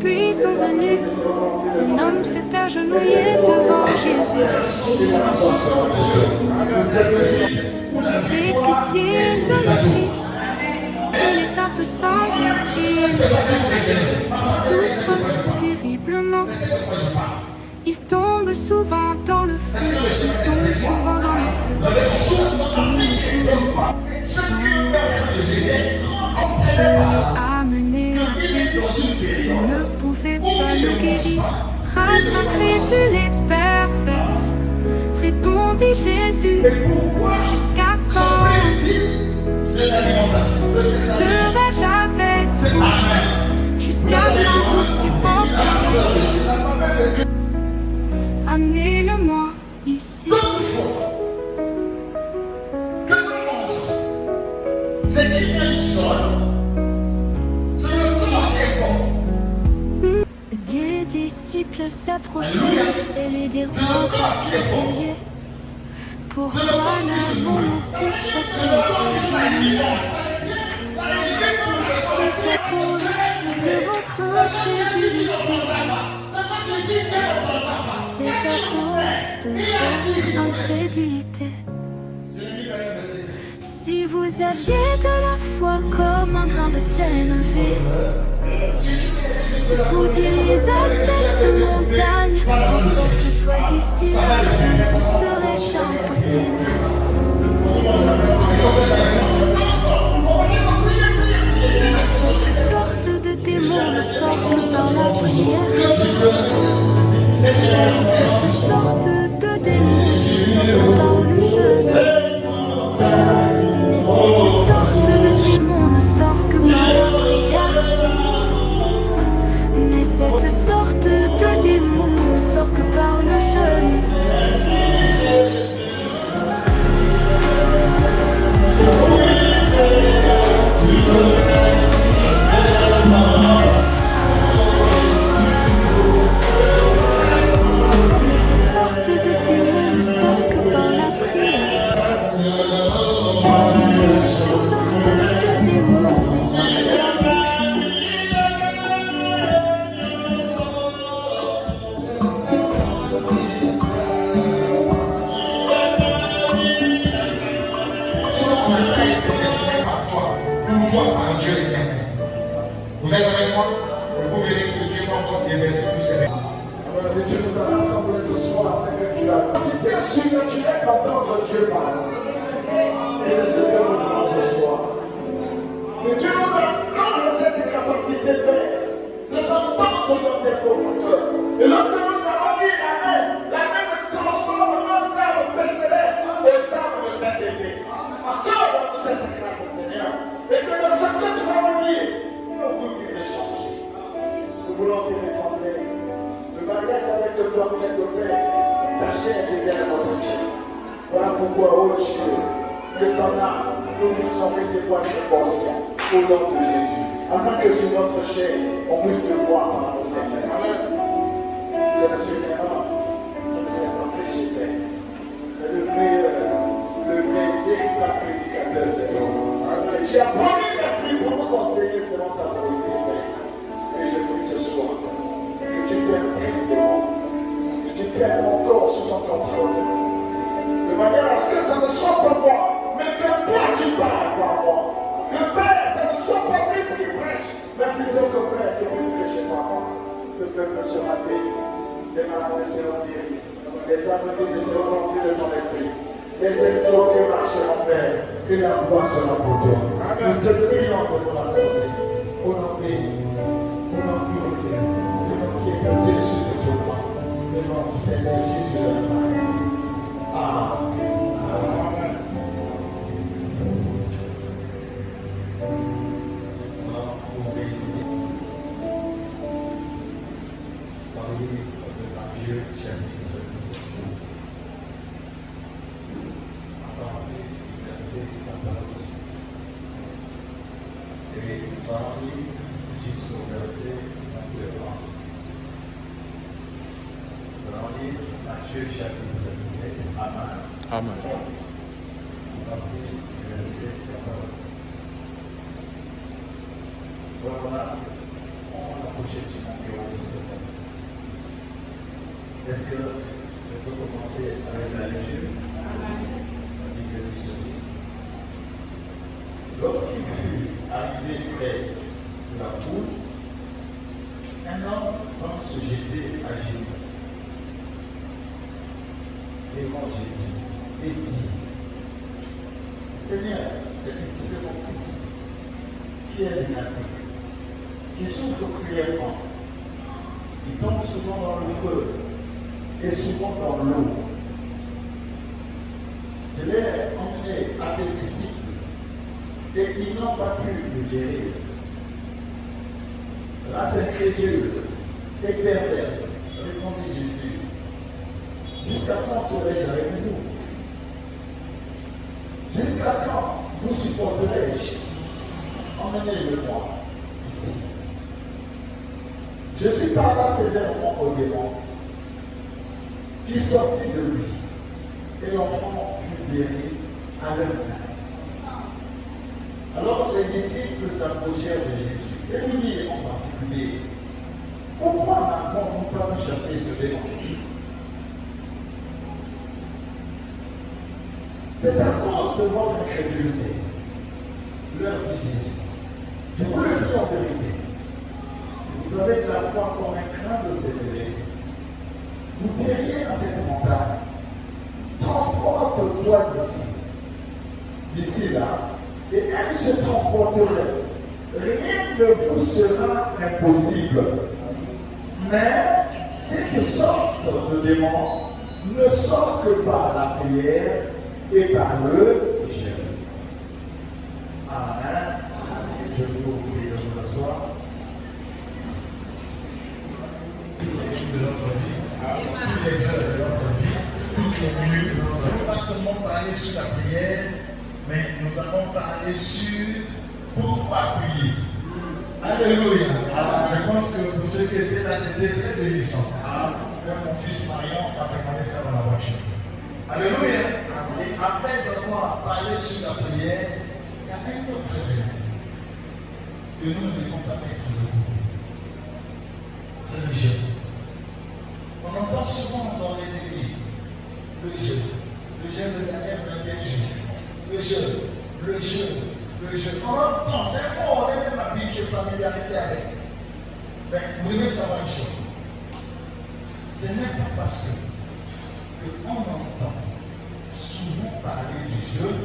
Puis sont venus, un homme s'est agenouillé devant Jésus. Et il a dit, Seigneur, aie pitié de mon fils. Il est un peu sanglé et il souffre terriblement. Il tombe souvent dans le feu, il tombe souvent dans le feu, il tombe souvent dans le feu. Je l'ai amené à tes disciples, ils ne pouvaient pas le guérir. Race incrédule et perverse, répondit Jésus, jusqu'à quand serai-je avec vous? Jusqu'à quand vous supporterez? Amenez-le-moi ici. C'est qui vient du sol. C'est le corps qui est fort. Les disciples s'approchèrent et lui dirent en particulier, pourquoi n'avons-nous pu chasser ce démon? C'est à cause de votre incrédulité. C'est à cause de votre incrédulité. Si vous aviez de la foi comme un grain de sénévé, vous diriez à cette montagne, transporte-toi d'ici là, rien ne serait impossible. Mais cette sorte de démon ne sort que par la prière. Cette sorte de démon ne sort que par le jeûne. Mais cette sorte de démon ne sort que par la prière. Mais cette sorte de démon ne sort que par le jeûne. Vous êtes avec moi? Vous venez de Dieu m'entendre des versets plus serrés. Dieu nous a rassemblés ce soir, Seigneur Dieu. La capacité surnaturelle d'entendre Dieu parler. Et c'est ce que nous voulons ce soir. Que Dieu nous accorde cette capacité, Père, de t'entendre dans tes commandeurs. Et lorsque nous avons dit Amen, la main me transforme nos âmes pécheresses aux âmes de cet été. Accorde-nous cette grâce, Seigneur. Et que le ce que tu vas nous dire, nous vous puisse changer. Nous voulons te ressembler. Le mariage avec toi, notre Père, ta chair devient notre chair. Voilà pourquoi, oh Dieu, que ton âme, nous puissions recevoir une portion au nom de Jésus. Afin que sur notre chair, on puisse te voir par nos Seigneur. Je ne suis qu'un homme, je ne sais pas péché, Père. Mais le vrai véritable prédicateur, c'est toi. Et tu as promis l'Esprit pour nous enseigner selon ta volonté, Père. Et je prie ce soir que tu t'imprègnes de moi, que tu prennes mon corps sous ton contrôle, de manière à ce que ça ne soit pas moi, mais que toi tu parles par moi. Que Père, ça ne soit pas lui qui prêche, mais plutôt que Père, tu puisses prêcher par moi. Le peuple sera béni, les malades seront guéris, les âmes vides seront remplies de ton esprit. Les escrocs marcheront, Père, et la voix sera pour toi. Nous te prions de nous l'accorder. Au nom béni, au nom glorifié, le nom qui est au-dessus de tout nom, le nom du Seigneur Jésus de Nazareth. Amen. Amen. Dans le livre de Matthieu, chapitre 17. Verset 14 et va lire jusqu'au verset 21. Nous allons lire Matthieu chapitre 17. Amen. Amen. À partir du verset 14. Voilà, on approche du monde. Est-ce que je peux commencer avec la lecture? La Bible dit ceci. Lorsqu'il fut arrivé près de la foule, un homme vint se jeter à genoux devant Jésus et dit: Seigneur, aie pitié de mon fils, qui est lunatique, qui souffre cruellement. Il tombe souvent dans le feu et souvent dans l'eau. Je l'ai emmené à tes disciples et ils n'ont pas pu le gérer. Race incrédule et perverse, répondit Jésus. Jusqu'à quand serai-je avec vous? Jusqu'à quand vous supporterai-je? Emmenez-le-moi ici. Je suis parla sévèrement au démon qui sortit de lui, et l'enfant fut guéri à leur main. Alors les disciples s'approchèrent de Jésus et lui dirent en particulier: pourquoi n'avons-nous pas pu chasser ce démon? C'est à cause de votre incrédulité, leur dit Jésus. Je vous le dis en vérité, si vous avez de la foi comme un grain de s'élever, vous diriez à cette montagne: transporte-toi d'ici là, et elle se transporterait. Rien ne vous sera impossible. Mais cette sorte de démon ne sort que par la prière et par le jeûne. Amen. Je vous prie de vous asseoir. De notre vie, tous les heures de notre vie, toutes les minutes de notre vie. Pas seulement parler sur la prière, mais nous allons parler sur pourquoi prier. Alléluia. Je pense que pour ceux qui étaient là, c'était très bénissant. Même mon fils Marion a préparé ça dans la voiture. Alléluia. Et après avoir parlé sur la prière, il y a un autre élément que nous ne devons pas mettre de côté. C'est le jeûne. On entend souvent dans les églises le jeûne de Daniel 21 jours, le jeûne. On entend, c'est un mot, on est même habitué, familiarisé avec. Mais vous devez savoir une chose. Ce n'est pas parce qu'on entend souvent parler du jeûne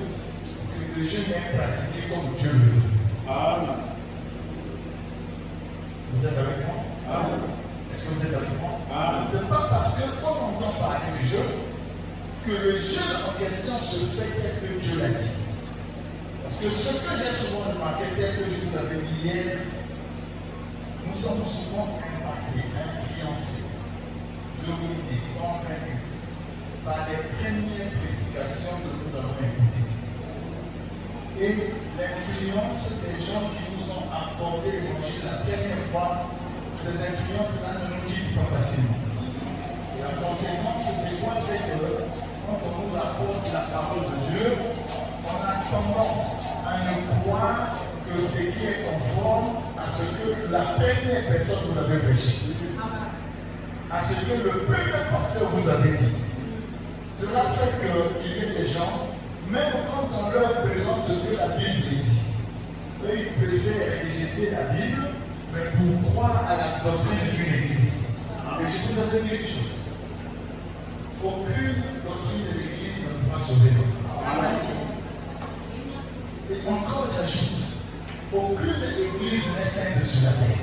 que le jeûne est pratiqué comme Dieu le veut. Amen. Vous êtes avec moi? Amen. Est-ce que vous êtes avec moi? Ce n'est pas parce qu'on entend parler du jeûne que le jeûne en question se fait tel que Dieu l'a dit. Parce que ce que j'ai souvent remarqué, tel que je vous l'avais dit hier, nous sommes souvent impactés, influencés, dominés, convaincus par les premières prédications que nous avons écoutées. Et l'influence des gens qui nous ont accordé l'évangile la première fois, ces influences-là ne nous quittent pas facilement. Et la conséquence, c'est quoi? C'est que quand on nous apporte la parole de Dieu, on a tendance à ne croire que ce qui est conforme à ce que la première personne vous avait prêché, à ce que le premier pasteur vous avait dit. Cela fait qu'il y ait des gens, même quand on leur présente ce que la Bible dit, eux ils préfèrent rejeter la Bible, mais pour croire à la doctrine d'une église. Et je vous avais dit une chose: aucune doctrine de l'église ne pourra sauver l'homme. Et encore j'ajoute, aucune église n'est sainte sur la terre,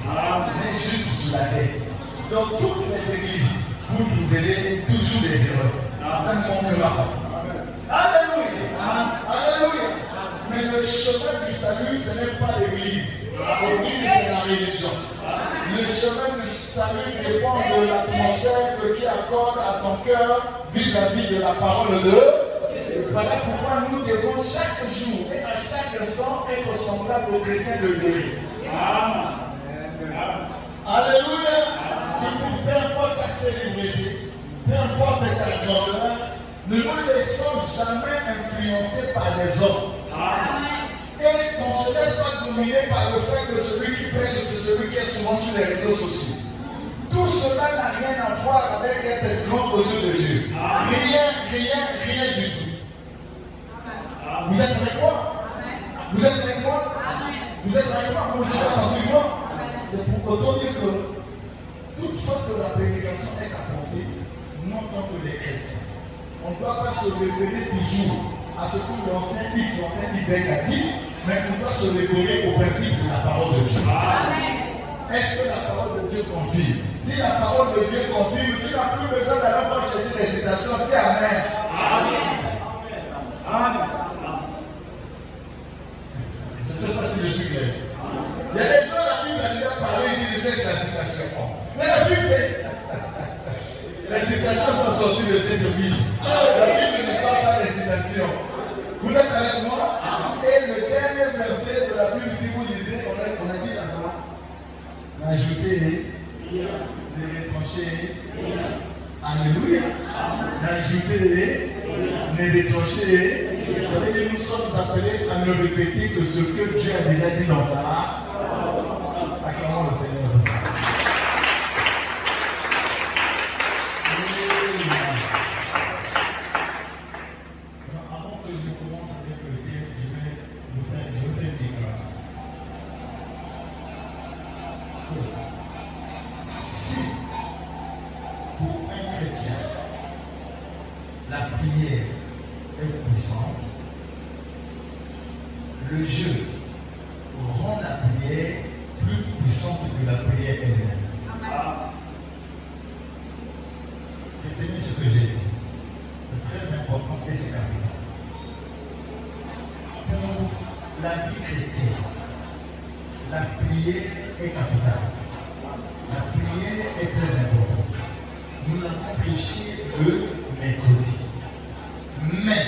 n'est juste sur la terre. Dans toutes les églises, vous trouverez toujours des erreurs. Ça ne manquera pas. Alléluia. Alléluia. Mais le chemin du salut, ce n'est pas l'église. L'église, c'est la religion. Le chemin du salut dépend de l'atmosphère que tu accordes à ton cœur vis-à-vis de la parole de Dieu. Voilà pourquoi nous devons chaque jour et à chaque instant être semblables aux chrétiens de Dieu. Alléluia. Peu importe ta célébrité, peu importe ta grandeur, ne nous laissons jamais influencer par les hommes. Et qu'on ne se laisse pas dominer par le fait que celui qui prêche, c'est celui qui est souvent sur les réseaux sociaux. Tout cela n'a rien à voir avec être grand aux yeux de Dieu. Rien du tout. Vous êtes avec moi? Vous êtes avec moi? Vous êtes avec moi? Vous aussi attentivement. C'est pour autant dire que toute fois que la prédication est apportée, non tant que les chrétiens, on ne doit pas se référer toujours à ce que l'ancien Y a dit, mais on doit se référer au principe de la parole de Dieu. Est-ce que la parole de Dieu confirme? Si la parole de Dieu confirme, tu n'as plus besoin d'aller encore chercher les citations. Dis Amen. Amen. Je ne sais pas si je suis clair. Il y a des gens, la Bible a déjà parlé, ils disent c'est la citation. Mais la Bible, les citations sont sorties de cette Bible. La Bible ne sort pas des citations. Vous êtes avec moi? Et le dernier verset de la Bible, si vous lisez, on a dit là-bas, n'ajoutez les retranchés. Alléluia. N'ajoutez les retranchés. Vous savez que nous sommes appelés à ne répéter que ce que Dieu a déjà dit dans sa parole. Acclamons le Seigneur de ça. Avant que je commence avec le thème, je vais faire une déclaration. Si pour un chrétien la prière est puissante, le jeûne rend la prière plus puissante que la prière elle-même. Retenez ce que j'ai dit. C'est très important et c'est capital. Pour la vie chrétienne, la prière est capitale. La prière est très importante. Nous l'avons prêché le mercredi. Mais,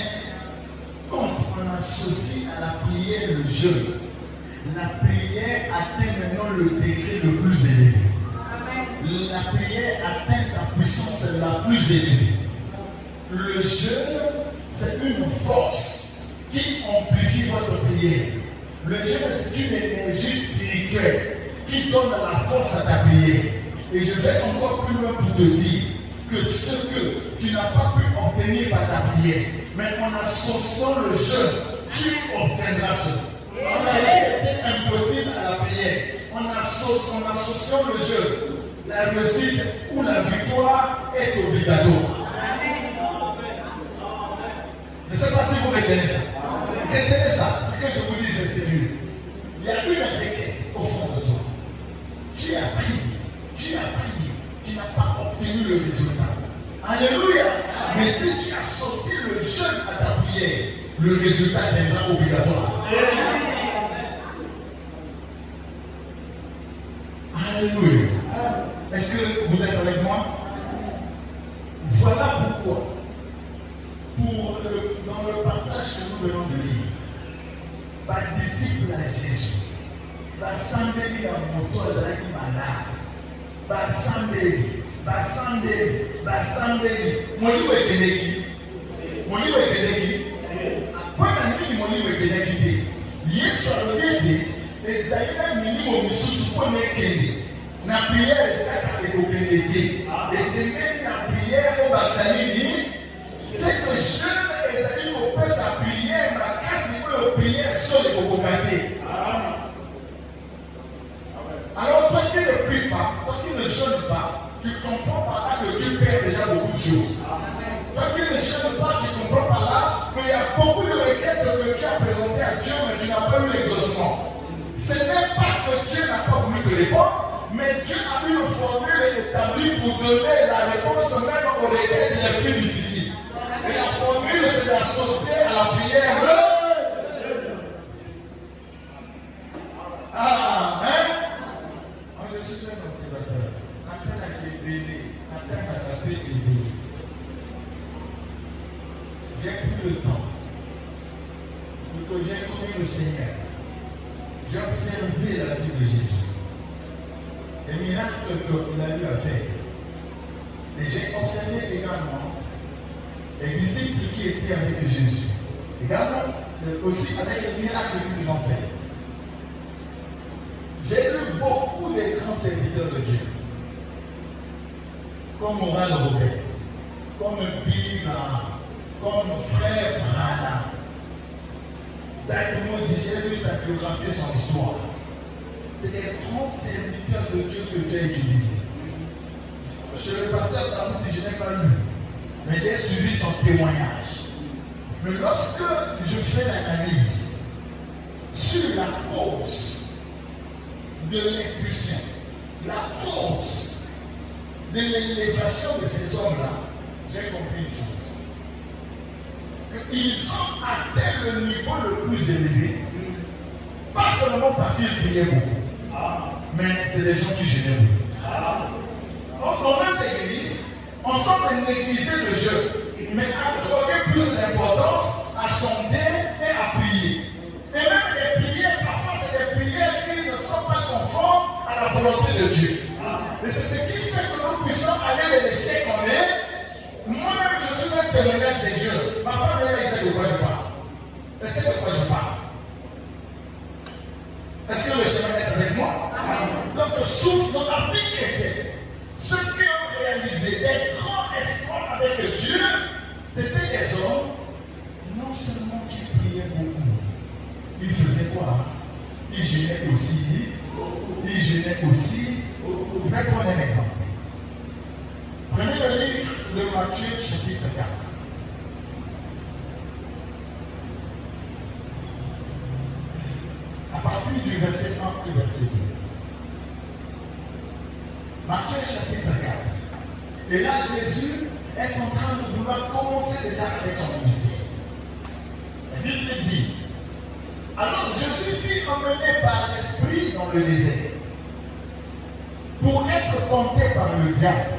quand on associe à la prière le jeûne, la prière atteint maintenant le degré le plus élevé. La prière atteint sa puissance la plus élevée. Le jeûne, c'est une force qui amplifie votre prière. Le jeûne, c'est une énergie spirituelle qui donne la force à ta prière. Et je vais encore plus loin pour te dire que ce que tu n'as pas pu obtenir par ta prière, mais en associant le jeûne, tu obtiendras cela. Ce qui était impossible à la prière, en associant le jeûne, la réussite ou la victoire est obligatoire. Je ne sais pas si vous retenez ça. Retenez ça. Ce que je vous dis, c'est sérieux. Il y a une requête au fond de toi. Tu as prié, tu n'as pas obtenu le résultat. Alléluia. Mais si tu associes le jeûne à ta prière, le résultat viendra obligatoire. Alléluia. Est-ce que vous êtes avec moi? Voilà pourquoi, dans le passage que nous venons de lire, par disciple à Jésus, basambeli la moto azalaki malade, basambeli molimo ekendeki mpona nini molimo ekendeki te? Yesu alobi ete ezali na milimo misusu mpona ekende na priere ezalaka ekokende te. Esengeli na priere oyo bazali nini? C'est que jeune ezali kopesa priere makasi oyo priere solo ekokoka te. Alors toi qui ne pries pas, toi qui ne jeûnes pas, tu comprends par là que tu perds déjà beaucoup de choses. Toi qui ne jeûnes pas, tu comprends par là qu'il y a beaucoup de requêtes que tu as présentées à Dieu, mais tu n'as pas eu l'exaucement. Ce n'est pas que Dieu n'a pas voulu te répondre, mais Dieu a eu une formule établie pour donner la réponse même aux requêtes les plus difficiles. Et la formule, c'est d'associer à la prière le Amen. Je suis un observateur. Attends à t'aider. Attends à taper aider. J'ai pris le temps pour que j'ai connu le Seigneur. J'ai observé la vie de Jésus. Les miracles qu'il a eu à faire. Et j'ai observé également les disciples qui étaient avec Jésus. Également aussi avec les miracles qu'ils ont fait. J'ai lu beaucoup de grands serviteurs de Dieu. comme Oral Robert, comme Billy Graham, comme frère Branham. D'accord, j'ai vu sa biographie, son histoire. C'est des grands serviteurs de Dieu que Dieu a utilisés. Chez le pasteur Daoud, je n'ai pas lu, mais j'ai suivi son témoignage. Mais lorsque je fais l'analyse sur la cause de l'expulsion, la cause de l'élévation de ces hommes-là, j'ai compris une chose. Qu'ils ont atteint le niveau le plus élevé, pas seulement parce qu'ils priaient beaucoup, mais c'est des gens qui gênaient beaucoup. Donc, dans nos églises, on semble négliger le jeûne, mais accorder plus d'importance à chanter et à prier. Et même les prières, parfois, c'est des prières qui ne sont pas conformes à la volonté de Dieu. Et c'est ce qui fait que nous puissions aller de l'échec en est. Moi-même, je suis un témoignage des jeunes. Ma femme, elle sait de quoi je parle. Elle sait de quoi je parle. Est-ce que le chemin est avec moi? Donc, souffle dans la vie chrétienne. Ceux qui ont réalisé des grands exploits avec Dieu, c'était des hommes, non seulement qui priaient beaucoup, ils faisaient quoi? Ils gênaient aussi. Ils gênaient aussi. Je vais prendre un exemple. Prenez le livre de Matthieu, chapitre 4. À partir du verset 1 et verset 2. Matthieu, chapitre 4. Et là, Jésus est en train de vouloir commencer déjà avec son ministère. La Bible dit, alors Jésus fut emmené par l'Esprit dans le désert pour être tenté par le diable.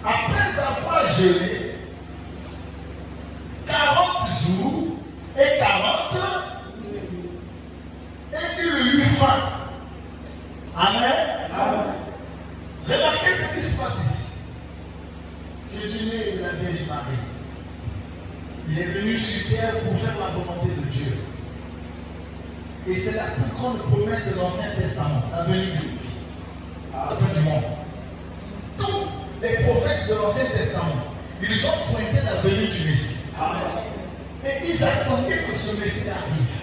Après avoir jeûné 40 jours et 40 et il eut faim. Amen. Amen. Remarquez ce qui se passe ici. Jésus né de la Vierge Marie. Il est venu sur terre pour faire la volonté de Dieu. Et c'est la plus grande promesse de l'Ancien Testament, la venue du Messie, à la fin du monde. Tous les prophètes de l'Ancien Testament, ils ont pointé la venue du Messie. Et ils attendaient que ce Messie arrive.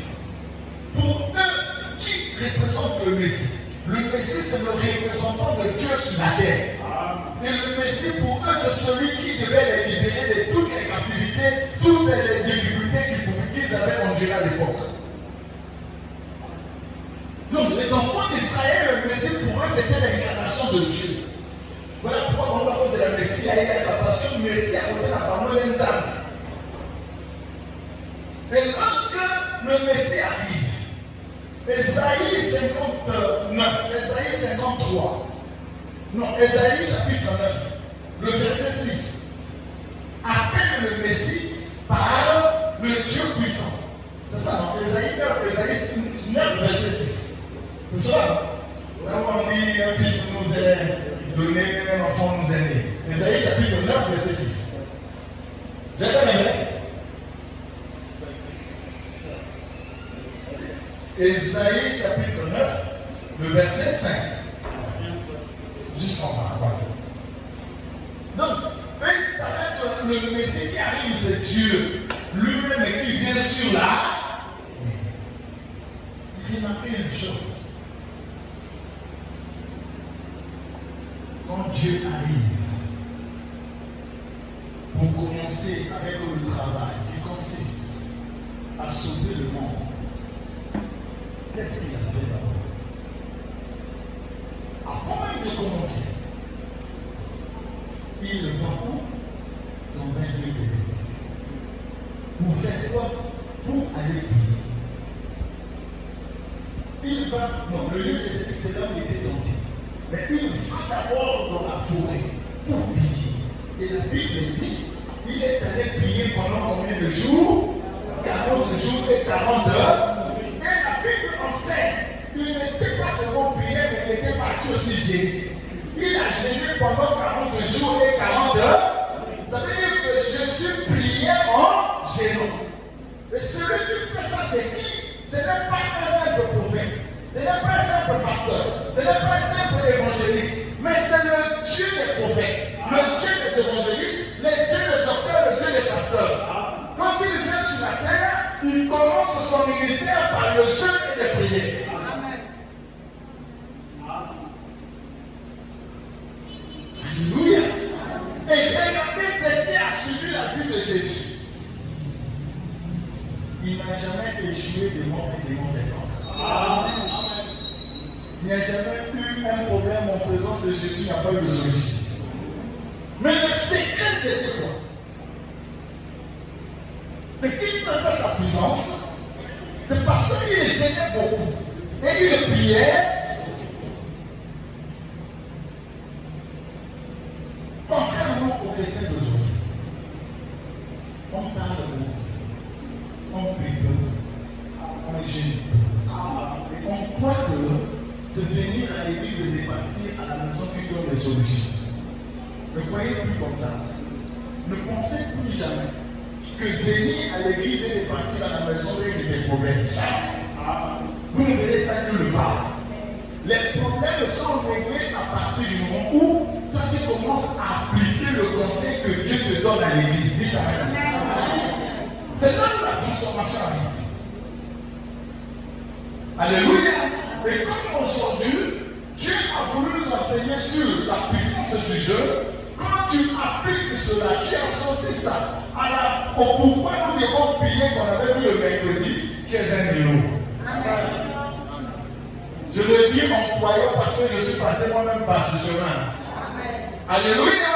Pour eux qui représentent le Messie c'est le représentant de Dieu sur la terre. Et le Messie pour eux c'est celui qui devait les libérer de toutes les captivités, toutes les difficultés qu'ils avaient endurées à l'époque. Donc les enfants d'Israël, le Messie pour eux c'était l'incarnation de Dieu. Voilà pourquoi on parle de la Messie parce que le Messie a côté la parole d'Enzam. Et lorsque le Messie arrive, Ésaïe 59, Ésaïe 53, non, Ésaïe chapitre 9, le verset 6, appelle le Messie par le Dieu puissant. C'est ça, non? Ésaïe 9, verset 6. C'est cela. Là où on dit un fils nous est donné, un enfant nous est né. Ésaïe chapitre 9, verset 6. J'ai fait mes lettres. Ésaïe chapitre 9, le verset 5. Jusqu'en bas. Donc, il s'arrête le Messie qui arrive, c'est Dieu lui-même et qui vient sur la. Remarquez une chose. Quand Dieu arrive, pour commencer avec le travail qui consiste à sauver le monde, qu'est-ce qu'il a fait d'abord? Avant même de commencer, il va où? Dans un lieu désertique. Pour faire quoi? Pour aller prier. Il va, non, le lieu désertique, c'est là où il était tenté. Mais il va d'abord dans la forêt pour prier. Et la Bible dit, il est allé prier pendant combien de jours? 40 jours et 40 heures. Et la Bible enseigne, il n'était pas seulement prié, mais il était parti aussi gêné. Il a gêné pendant 40 jours et 40 heures. Ça veut dire que Jésus priait en gênant. Et celui qui fait ça, c'est qui? Ce n'est pas un simple prophète. Ce n'est pas un simple pasteur. Ce n'est pas un simple évangéliste. Mais c'est le Dieu des prophètes. le jeûne et les prières. Alléluia. Et regardez ce qui a suivi la vie de Jésus. Il n'a jamais échoué devant des démons. Il n'y a jamais eu un problème en présence de Jésus, il n'y a pas eu de solution. Mais le secret, c'était quoi? C'est qu'il faisait sa puissance, c'est parce qu'il gênait beaucoup. Et il priait. Contrairement aux chrétiens d'aujourd'hui, on parle beaucoup, on prie peu, on gêne peu. Et on croit que c'est venir à l'église et départir à la maison qui donne les solutions. Ne croyez plus comme ça. Ne pensez plus jamais que venir à l'église et départir à la maison règle des problèmes. Jamais. Vous ne verrez ça que le bas. Les problèmes sont réglés à partir du moment où toi tu commences à appliquer le conseil que Dieu te donne à l'église. Dis Amen. C'est là où la transformation arrive. Alléluia. Et comme aujourd'hui, Dieu a voulu nous enseigner sur la puissance du jeûne, quand tu appliques cela, tu associes ça au pourquoi nous devons prier qu'on avait vu le mercredi, tu es un héros. Je le dis en croyant parce que je suis passé moi-même par ce chemin. Alléluia.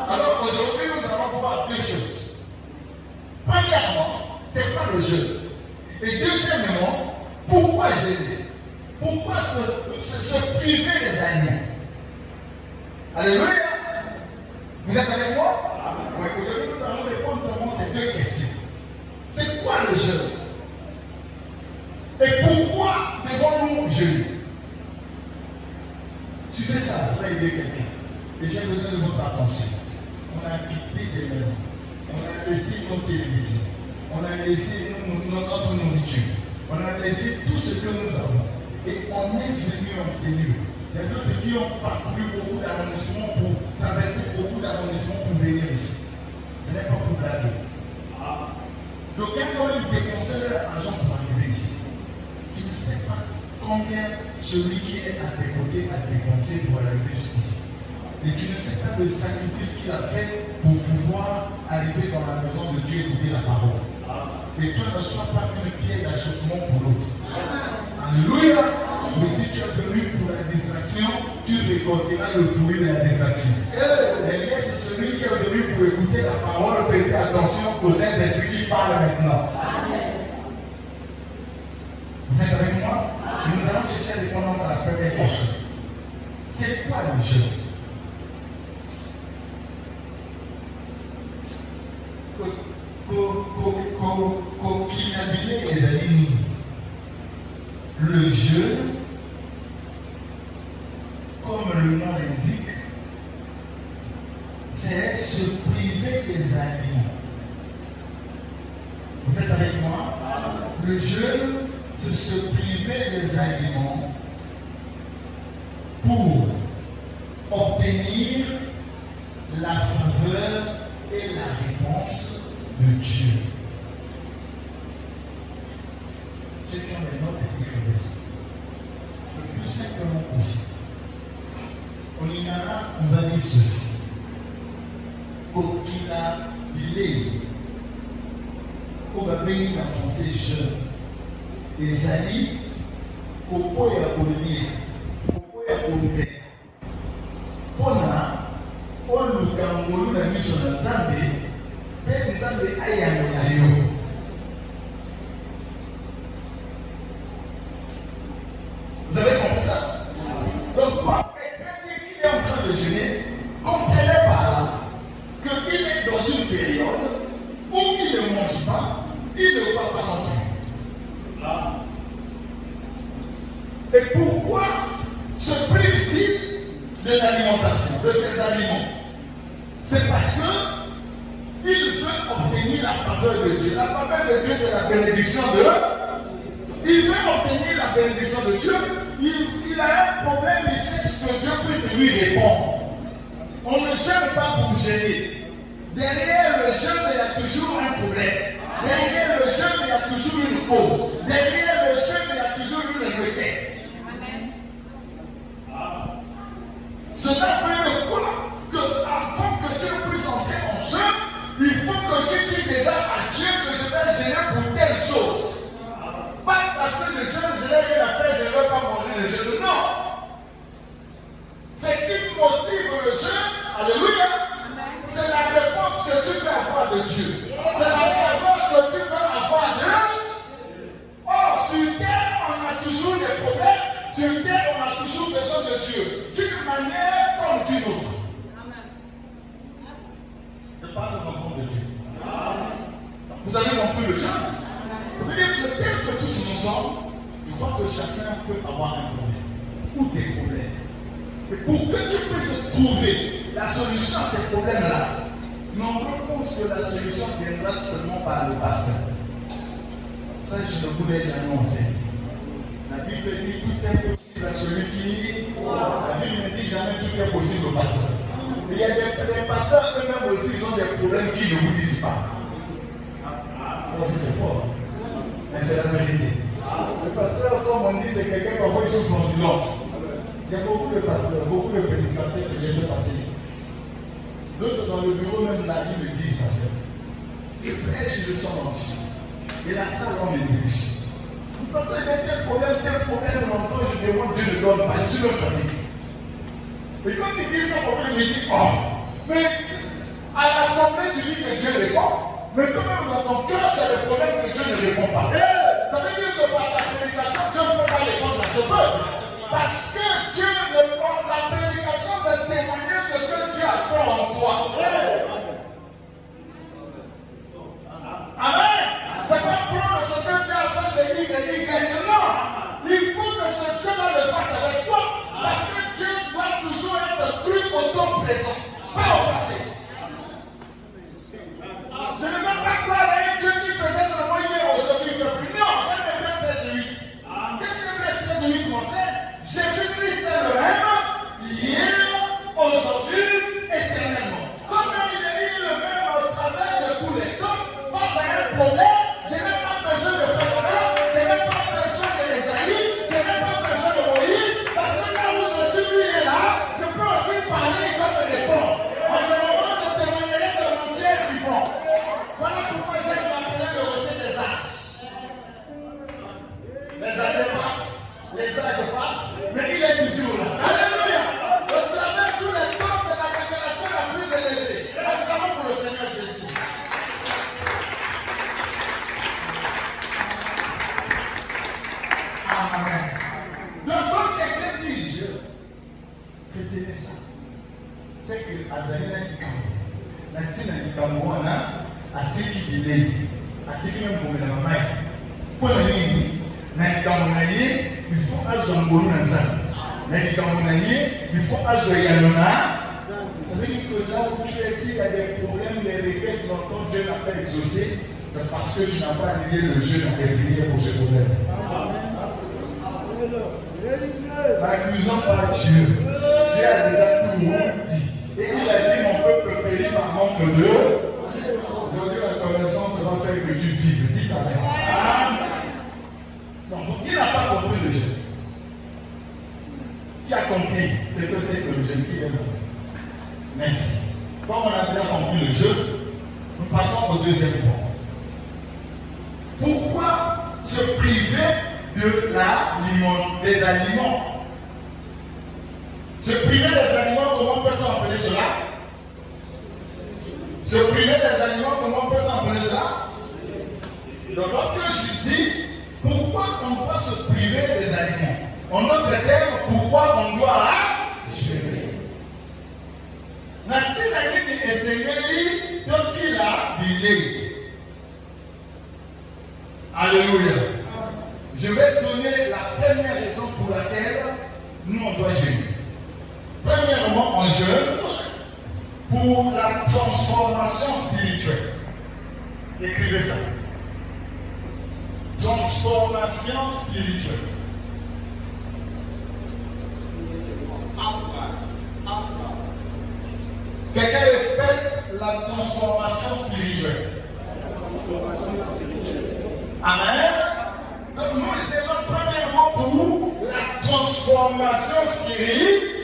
Alors aujourd'hui, nous allons voir deux choses. Premièrement, c'est pas le jeûne. Et deuxièmement, pourquoi jeûner? Pourquoi se priver des animaux? Alléluia. Vous êtes avec moi? Oui. Aujourd'hui, nous allons répondre seulement ces deux questions. C'est quoi le jeûne? Et pourquoi devons-nous jeûner? Tu fais ça, ça va aider quelqu'un. Et j'ai besoin de votre attention. On a quitté des maisons. On a laissé nos télévisions. On a laissé notre nourriture. On a laissé tout ce que nous avons. Et on est venu enseigner. Il y a d'autres qui ont parcouru beaucoup d'arrondissements pour traverser beaucoup d'arrondissements pour venir ici. Ce n'est pas pour blaguer. Donc, quand même dépenser leur argent pour arriver ici, tu ne sais pas combien celui qui est à tes côtés a dépensé pour arriver jusqu'ici. Et tu ne sais pas le sacrifice qu'il a fait pour pouvoir arriver dans la maison de Dieu et écouter la parole. Et toi ne sois pas une pierre d'achoppement pour l'autre. Alléluia. Mais si tu es venu pour la distraction, tu récolteras le fruit de la distraction. Mais laisse celui qui est venu pour écouter la parole, prêter attention aux Saint-Esprit qui parle maintenant. Vous êtes avec moi? Et nous allons chercher à répondre à la première question. C'est quoi le jeûne? Le jeûne, comme le nom l'indique, c'est se priver des aliments. Vous êtes avec moi? Le jeûne, c'est se priver des aliments pour obtenir la faveur et la réponse de Dieu. Ceux qui ont des notes écrivez ça. Le plus simplement possible. On y a, on va dire ceci. Kokila bilé. On va bénir la français jeune. Les alliés, au point à Olivier, au point à Olivier. Pona, on nous camboulou la mission de Zambé, mais Zambé ayanonayo. Vous avez compris ça? Donc, quand quelqu'un qui est en train de jeûner, comprenez par là qu'il est dans une période où il ne mange pas, il ne boit pas non plus. Et pourquoi se prive-t-il de l'alimentation, de ses aliments? C'est parce que il veut obtenir la faveur de Dieu. La faveur de Dieu, c'est la bénédiction de Dieu. Il veut obtenir la bénédiction de Dieu. Il a un problème, il cherche que Dieu puisse lui répondre. On ne jeûne pas pour gêner. Derrière le jeûne, il y a toujours un problème. Derrière le jeûne, il y a toujours une cause. Derrière le jeûne, il Sur terre, on a toujours besoin de Dieu, d'une manière comme d'une autre. Je parle aux enfants de Dieu. Vous avez compris le genre? Ça veut dire que tel que tous nous sommes, je crois que chacun peut avoir un problème ou des problèmes. Mais pour que tu puisses trouver la solution à ces problèmes-là, nombreux pensent que la solution viendra seulement par le pasteur. Ça, je ne vous l'ai jamais enseigné. La Bible dit tout est possible à celui qui. La Bible ne dit jamais tout est possible au pasteur. Mais il y a des pasteurs eux-mêmes aussi, ils ont des problèmes qui ne vous disent pas. Ça aussi c'est fort. Mais c'est la vérité. Le pasteur, comme on dit, c'est quelqu'un parfois il souffre en silence. Il y a beaucoup de pasteurs, beaucoup de prédicateurs que j'ai fait passer ici. D'autres dans le bureau même là, ils me disent, pasteur, je prêche, je sens l'ancien. Et la salle, on est plus. Parce que j'ai tel problème, longtemps, je demande, Dieu ne donne pas, je suis le pratique. Et quand il dit son problème, il dit, oh, mais à l'assemblée, tu dis que Dieu répond. Mais quand même dans ton cœur, tu as des problèmes que Dieu ne répond pas. Ça veut dire que par ta prédication, Dieu ne peut pas répondre à ce peuple. Parce que Dieu répond, la prédication, c'est témoigner ce que Dieu a fait en toi. Amen. C'est pas prendre ce que Dieu a fait, c'est dit, non. Il faut que ce Dieu-là le fasse avec toi. Parce que Dieu doit toujours être cru au temps présent, pas au passé. Je ne veux pas croire à un Dieu qui faisait seulement hier, aujourd'hui, il ne fait plus. Non, j'aime bien 13:8. Qu'est-ce que 13:8 m'enseigne? Jésus-Christ est le même, hier, aujourd'hui, éternellement. Comme il est le même au travers de tous les temps, face à un problème, je n'ai pas besoin de Pharaon, je n'ai pas besoin de l'Ésaïe, je n'ai pas besoin de Moïse, parce que là où je suis, lui est là, je peux aussi parler et il va me répondre. En ce moment, je témoignerai de mon Dieu vivant. Voilà pourquoi j'aime m'appeler le rocher des âges. Les années passent, les âges passent, mais il est toujours là. Alléluia! Au travers de tous les temps, c'est la révélation la plus élevée. Acclamons pour le Seigneur Jésus. Amen. Donc, quand quelqu'un dit je, retenez ça. C'est que Azali n'a dit Kamou. Natina dit Kamou, on a atiki bilei, atiki même pour la maman. Pour la ligne, n'a dit Kamou naïe, il faut azongolu na ça. N'a dit Kamou naïe, il faut azoyalona. Ça veut dire que là où tu es, s'il y a des problèmes, des requêtes dont Dieu n'a pas exaucé, c'est parce que tu n'as pas lié le jeûne à tes prières pour ce problème. N'accusons pas Dieu. Dieu a déjà tout dit. Et il a dit mon peuple périt par manque de. Aujourd'hui, la connaissance va faire que tu vives. Dis Amen. Donc, qui n'a pas compris le jeûne? Qui a compris ce que c'est que le jeûne? Qui est là? Merci. Comme on a déjà compris le jeûne, nous passons au deuxième point. Pourquoi se priver des aliments? Se priver des aliments, comment peut-on appeler cela? Se priver des aliments, comment peut-on appeler cela? Donc, lorsque je dis pourquoi on doit se priver des aliments, en d'autres termes, pourquoi on doit jeûner? Natina nini esengeli tokila bilei. Alléluia. Je vais donner la première raison pour laquelle nous on doit jeûner. Premièrement, on jeûne pour la transformation spirituelle. Écrivez ça. Transformation spirituelle. Quelqu'un répète la transformation spirituelle. Amen. Donc nous gérons premièrement pour la transformation spirituelle.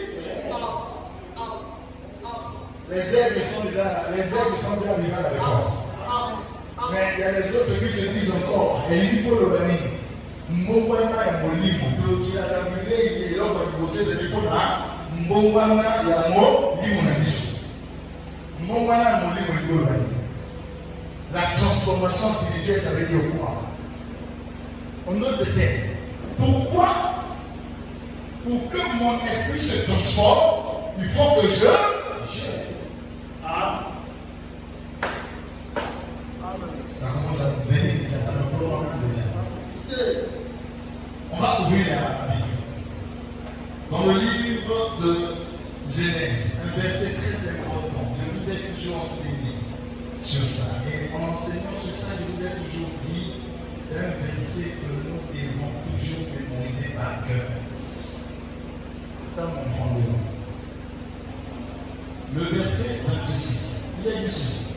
Les aigles sont déjà arrivés à la réponse. Mais il y a les autres qui se disent encore, et il dit pour le banni, Mbongwana ya molimo, qui a calculé, il est là pour bosser de l'époque, Mbongwana ya molimo na biso. Mbongwana ya molimo na biso. La transformation spirituelle, ça veut dire quoi? On note de terre. Pourquoi pour que mon esprit se transforme, il faut que je gère. Ça commence à venir déjà, ça me prend déjà. On va ouvrir la Bible. Dans le livre de Genèse, un verset très important. Je vous ai toujours enseigné sur ça. Et en enseignant sur ça, je vous ai toujours dit, c'est un verset que nous devons toujours mémoriser par cœur. C'est ça mon fondement. Le verset 26, il a dit ceci.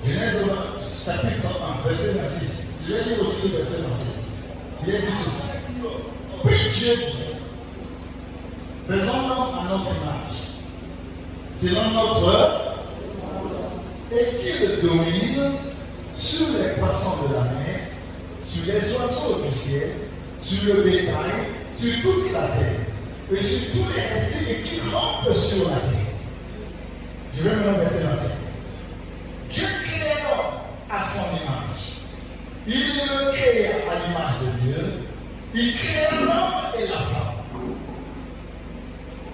Genèse chapitre 1, verset 26. Je vais lire aussi le verset 27. Il a dit ceci. Puis Dieu dit, faisons l'homme à notre image, selon notre, et qu'il domine sur les poissons de la mer, sur les oiseaux du ciel, sur le bétail, sur toute la terre, et sur tous les reptiles qui rampent sur la terre. Je vais me verser dans cette. Dieu créa l'homme à son image. Il le créa à l'image de Dieu. Il créa l'homme et la femme.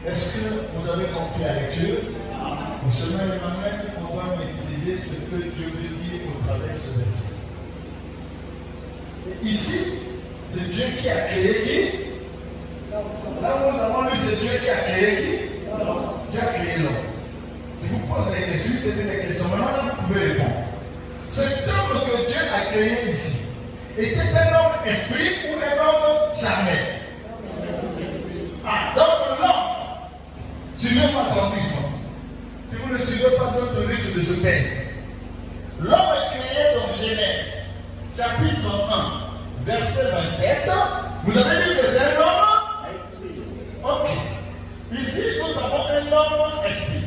Est-ce que vous avez compris la lecture? Au chemin Emmanuel, on va maîtriser ce que Dieu veut dire au travers de ce verset. Et ici, c'est Dieu qui a créé qui? Là où nous avons lu, c'est Dieu qui a créé qui? Dieu a créé l'homme. Je vous pose des questions, c'était des questions. Maintenant, là, vous pouvez répondre. Cet homme que Dieu a créé ici, était un homme esprit ou un homme charnel? Ah, donc l'homme, suivez-moi attentivement. Si vous ne suivez pas d'autres risques de se perdre. L'homme est créé dans Genèse, chapitre 1, verset 27. Vous avez dit que c'est un homme esprit. Ok. Ici, nous avons un homme esprit.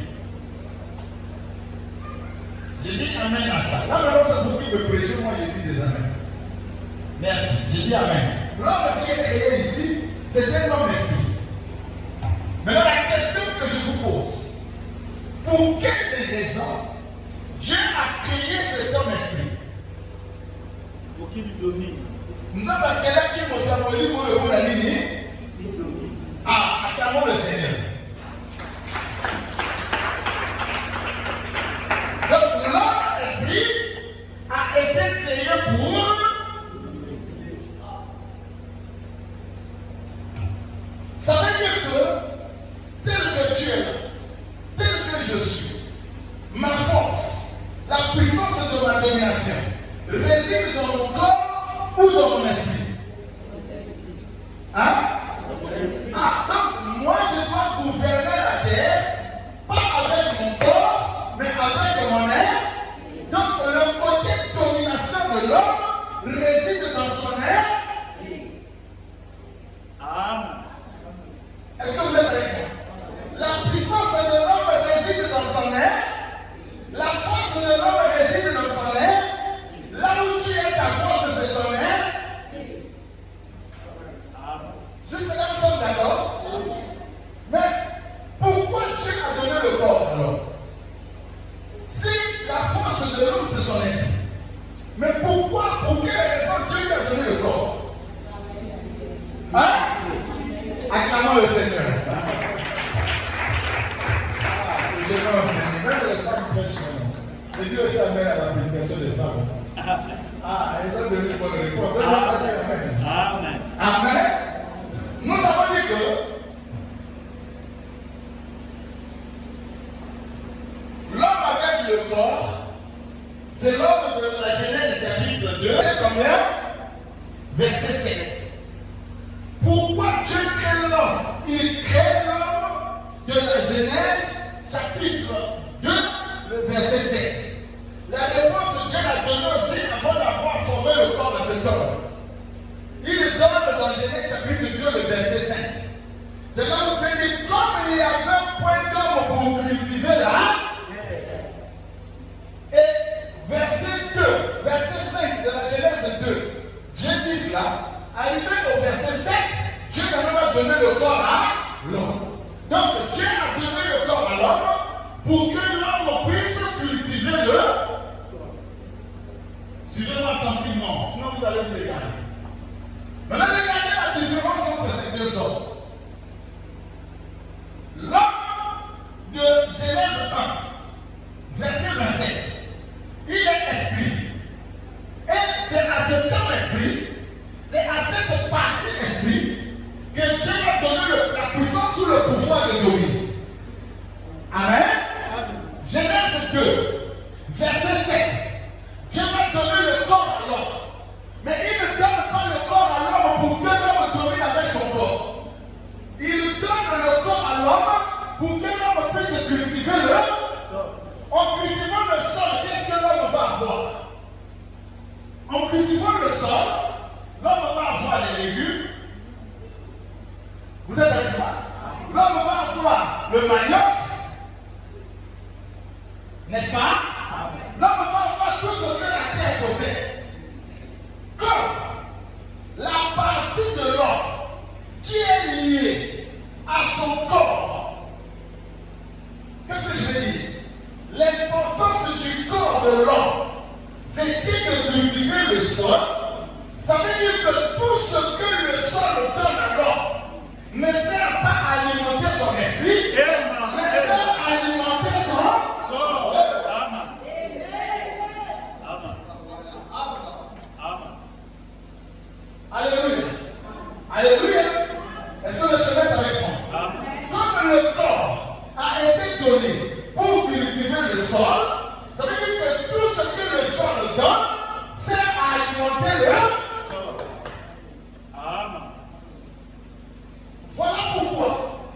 Je dis amen à ça. Là, maintenant, c'est vous qui me prêchez, moi, je dis des amen. Merci. Je dis amen. L'homme qui est créé ici, c'est un homme esprit. Maintenant, la question que je vous pose, pour quelle raison Dieu a créé cet homme esprit? Pour qu'il domine. Nous avons quelqu'un qui est motamoli pour la ligne. Ah, acclamons le Seigneur. Donc, l'homme esprit a été créé pour. Ça veut dire que, tel que Dieu est, tel que je suis, ma force, la puissance de ma domination réside dans mon corps ou dans mon esprit? Hein? Ah, donc moi je dois gouverner la terre, pas avec mon corps, mais avec mon être. Donc le côté domination de l'homme réside dans son être. Amen. Est-ce que vous êtes avec moi? La puissance de l'homme réside dans son être. La force de l'homme réside dans son être. Là où tu es, ta force, c'est ton être. Jusque là, nous sommes d'accord. Mais pourquoi Dieu a donné le corps alors? Si la force de l'homme, c'est son esprit. Mais pourquoi, pour quelle raison Dieu lui a donné le corps? Hein? Acclamons le Seigneur. Je vais enseigner. Même les femmes prêchent maintenant. Et Dieu aussi amène à la prédication des femmes. Ah, ils ont donné bonne réponse. Amen. Amen. Amen. Nous avons dit que l'homme avec le corps, c'est l'homme de la Genèse chapitre 2. C'est combien? Verset 7. Pourquoi Dieu crée l'homme? Il crée l'homme de la Genèse chapitre 2, verset 7. La réponse Dieu l'a donnée aussi avant d'avoir formé le corps de cet homme. Il donne dans Genèse chapitre 2, le verset 5. C'est là où il dit, comme il y avait un point d'homme pour cultiver là, et verset 2, verset 5 de la Genèse 2, Dieu dit là, arrivé au verset 7, Dieu quand même a donné le corps à l'homme. Donc Dieu a donné le corps à l'homme pour que l'homme puisse cultiver le. Suivez-moi attentivement, sinon vous allez vous égarer. Maintenant regardez la différence le manioc, n'est-ce pas? L'homme va voir tout ce que la terre possède. Comme la partie de l'homme qui est liée à son corps. Qu'est-ce que je veux dire? L'importance du corps de l'homme, c'était de cultiver le sol. Ça veut dire que tout ce que le sol donne à l'homme ne sert pas à alimenter son esprit, mais sert à alimenter son corps. Alléluia. Alléluia. Est-ce que le chemin est avec moi? Comme le corps a été donné pour cultiver le sol, ça veut dire que tout ce que le sol donne sert à alimenter le corps. Voilà pourquoi,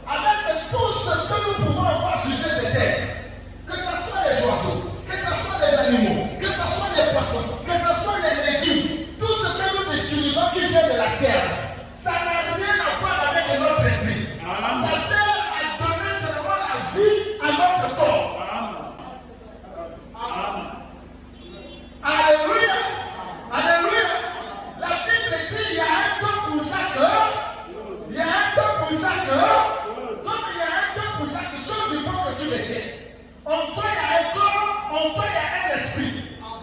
avec tout ce que nous pouvons avoir sur cette terre, que ce soit les oiseaux, que ce soit les animaux, que ce soit les poissons, que ce soit les légumes, tout ce que nous utilisons qui vient de la terre, ça n'a rien à voir avec notre esprit. Ça sert à donner seulement la vie à notre corps. Alléluia. Alléluia. La Bible dit il y a un temps pour chaque heure. Il y a un temps pour chaque heure. Comme il y a un temps pour chaque chose, il faut que tu le tiennes. En toi, il y a un corps, en toi, il y a un esprit.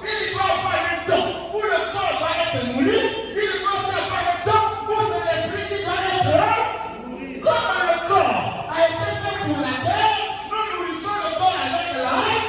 Il doit avoir un temps où le corps doit être nourri. Il doit aussi avoir un temps où c'est l'esprit qui doit être nourri. Comme le corps a été fait pour la terre, nous nourrissons le corps avec l'air.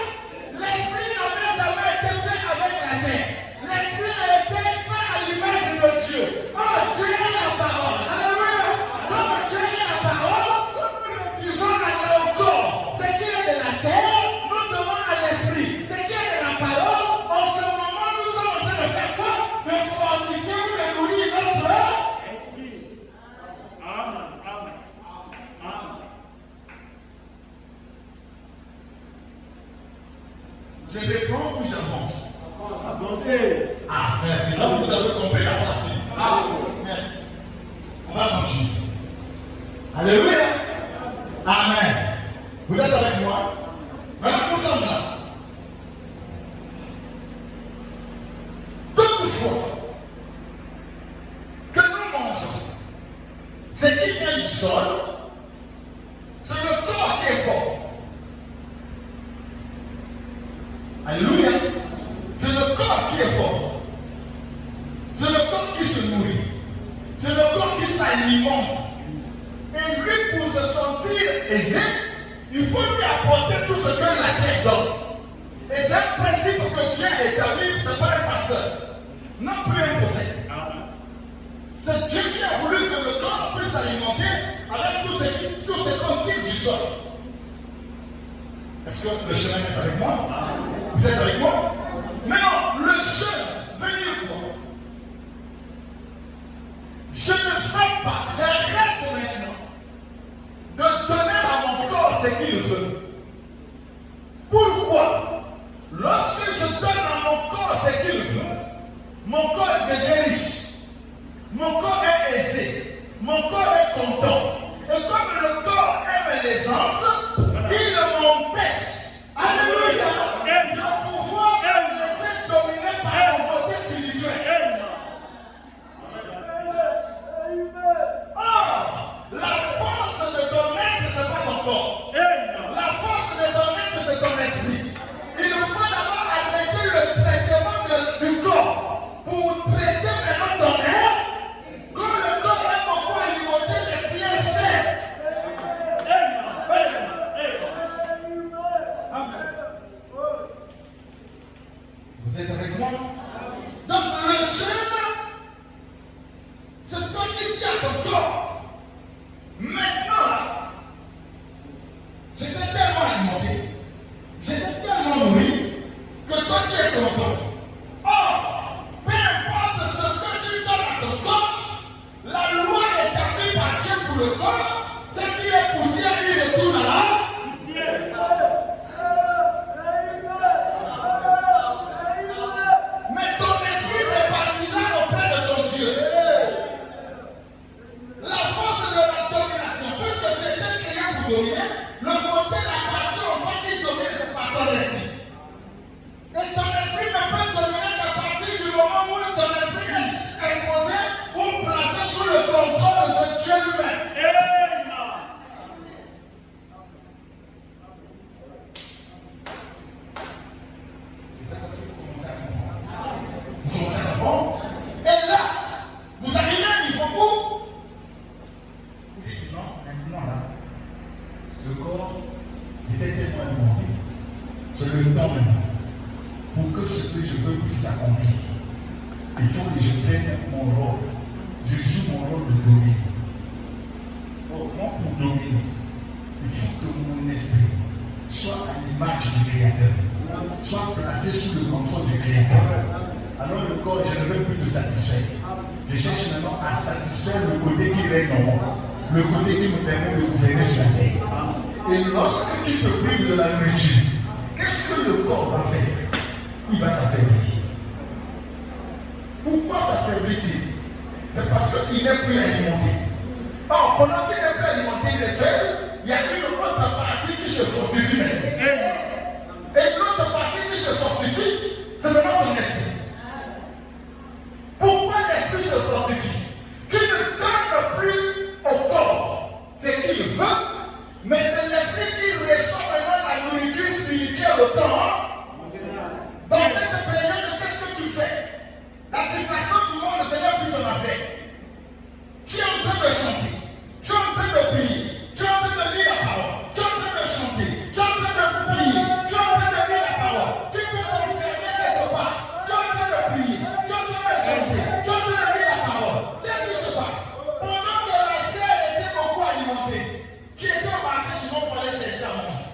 L'esprit n'a jamais été fait avec la terre. L'esprit a été fait à l'image de Dieu. Oh, Dieu est la parole. Alléluia. Comme Dieu est la parole, comme nous refusons au corps ce qui est de la terre, nous devons à l'esprit ce qui est de la parole. En ce moment, nous sommes en train de faire quoi? De fortifier ou de nourrir notre esprit. Amen. Amen. Amen. Je réponds ou j'avance? Avancez. Ah, merci. Là, vous avez compris la partie. Ah, merci. On va continuer. Alléluia. Amen. Vous êtes avec moi? Maintenant, nous sommes là. Toutefois, que nous mangeons, ce qui vient du sol, c'est le corps qui est fort. Alléluia. C'est le corps qui est fort. C'est le corps qui se nourrit. C'est le corps qui s'alimente. Et lui, pour se sentir aisé, il faut lui apporter tout ce que la terre donne. Et c'est un principe que Dieu a établi, ce n'est pas un pasteur, non plus un prophète. C'est Dieu qui a voulu que le corps puisse s'alimenter avec tout ce qu'on tire du sol. Est-ce que le chemin est avec moi? Vous êtes avec moi? Maintenant, le jeûne veut dire quoi? Je ne fais pas, j'arrête maintenant de donner à mon corps ce qu'il veut. Pourquoi? Lorsque je donne à mon corps ce qu'il veut, mon corps devient riche, mon corps est aisé, mon corps est content. Et comme le corps aime l'aisance, il m'empêche, alléluia, de pouvoir me laisser dominer par mon côté spirituel. Or, la force de ton être, ce n'est pas ton corps. La force de ton être, c'est ton esprit. Il nous faut d'abord arrêter le traitement du corps pour traiter maintenant ton être. Comme le corps est beaucoup alimenté, l'esprit est fait. Vous êtes avec moi? Donc le jeûne, c'est toi qui dis à ton corps, maintenant là, j'étais tellement alimenté, j'étais tellement nourri, que toi tu es content. Or, peu importe ce que tu donnes à ton corps, la loi établie par Dieu pour le corps, ce qui est poussière, il retourne à la poussière. Mais ton esprit repartira auprès de ton Dieu. La C'est le temps maintenant. Pour que ce que je veux puisse s'accomplir, il faut que je prenne mon rôle. Je joue mon rôle de dominer. Moi, pour dominer, il faut que mon esprit soit à l'image du Créateur, soit placé sous le contrôle du Créateur. Alors le corps, je ne veux plus te satisfaire. Je cherche maintenant à satisfaire le côté qui règne en moi, le côté qui me permet de gouverner sur la terre. Et lorsque tu te prives de la nourriture, qu'est-ce que le corps va faire? Il va s'affaiblir. Pourquoi s'affaiblit-il? C'est parce qu'il n'est plus alimenté. Or, pendant qu'il n'est plus alimenté, il est faible, il y a une autre partie qui se fortifie maintenant. Et l'autre partie qui se fortifie, c'est maintenant ton esprit. Pourquoi l'esprit se fortifie? Tu ne donnes plus au corps ce qu'il veut, mais c'est l'esprit qui reçoit maintenant la nourriture spirituelle au temps. Dans cette période, qu'est-ce que tu fais? La distraction du monde, ce n'est plus ton affaire. Tu es en train de chanter, tu es en train de prier, tu es en train de lire la parole, tu es en train de chanter, tu es en train de prier, tu es en train de lire la parole. Tu peux t'enfermer quelque part, tu es en train de prier, tu es en train de chanter, tu es en train de lire la parole. Qu'est-ce qui se passe? Pendant que la chair était beaucoup alimentée, tu étais au marché souvent pour aller chercher à manger.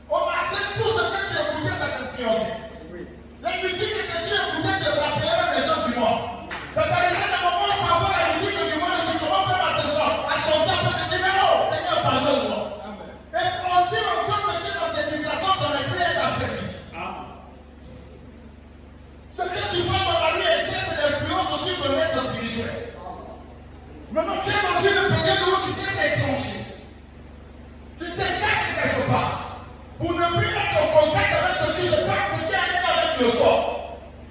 Au marché, tout ce que tu écoutais, ça t'influençait. La musique que tu écoutais te rappelait même les choses du monde. Ça t'arrivait d'un moment où parfois la musique du monde, tu commences même à te chanter, après tu dis, mais non, Seigneur, pardonne-moi. Et aussi longtemps que tu es dans cette distraction, ton esprit est affaibli. Ce que tu fais dans la rue exerce l'influence aussi de l'être spirituel. Maintenant, tu es dans une période où tu t'es déclenché. Tu te caches quelque part pour ne plus être en contact avec ce qui se passe, ce qui arrive avec le corps.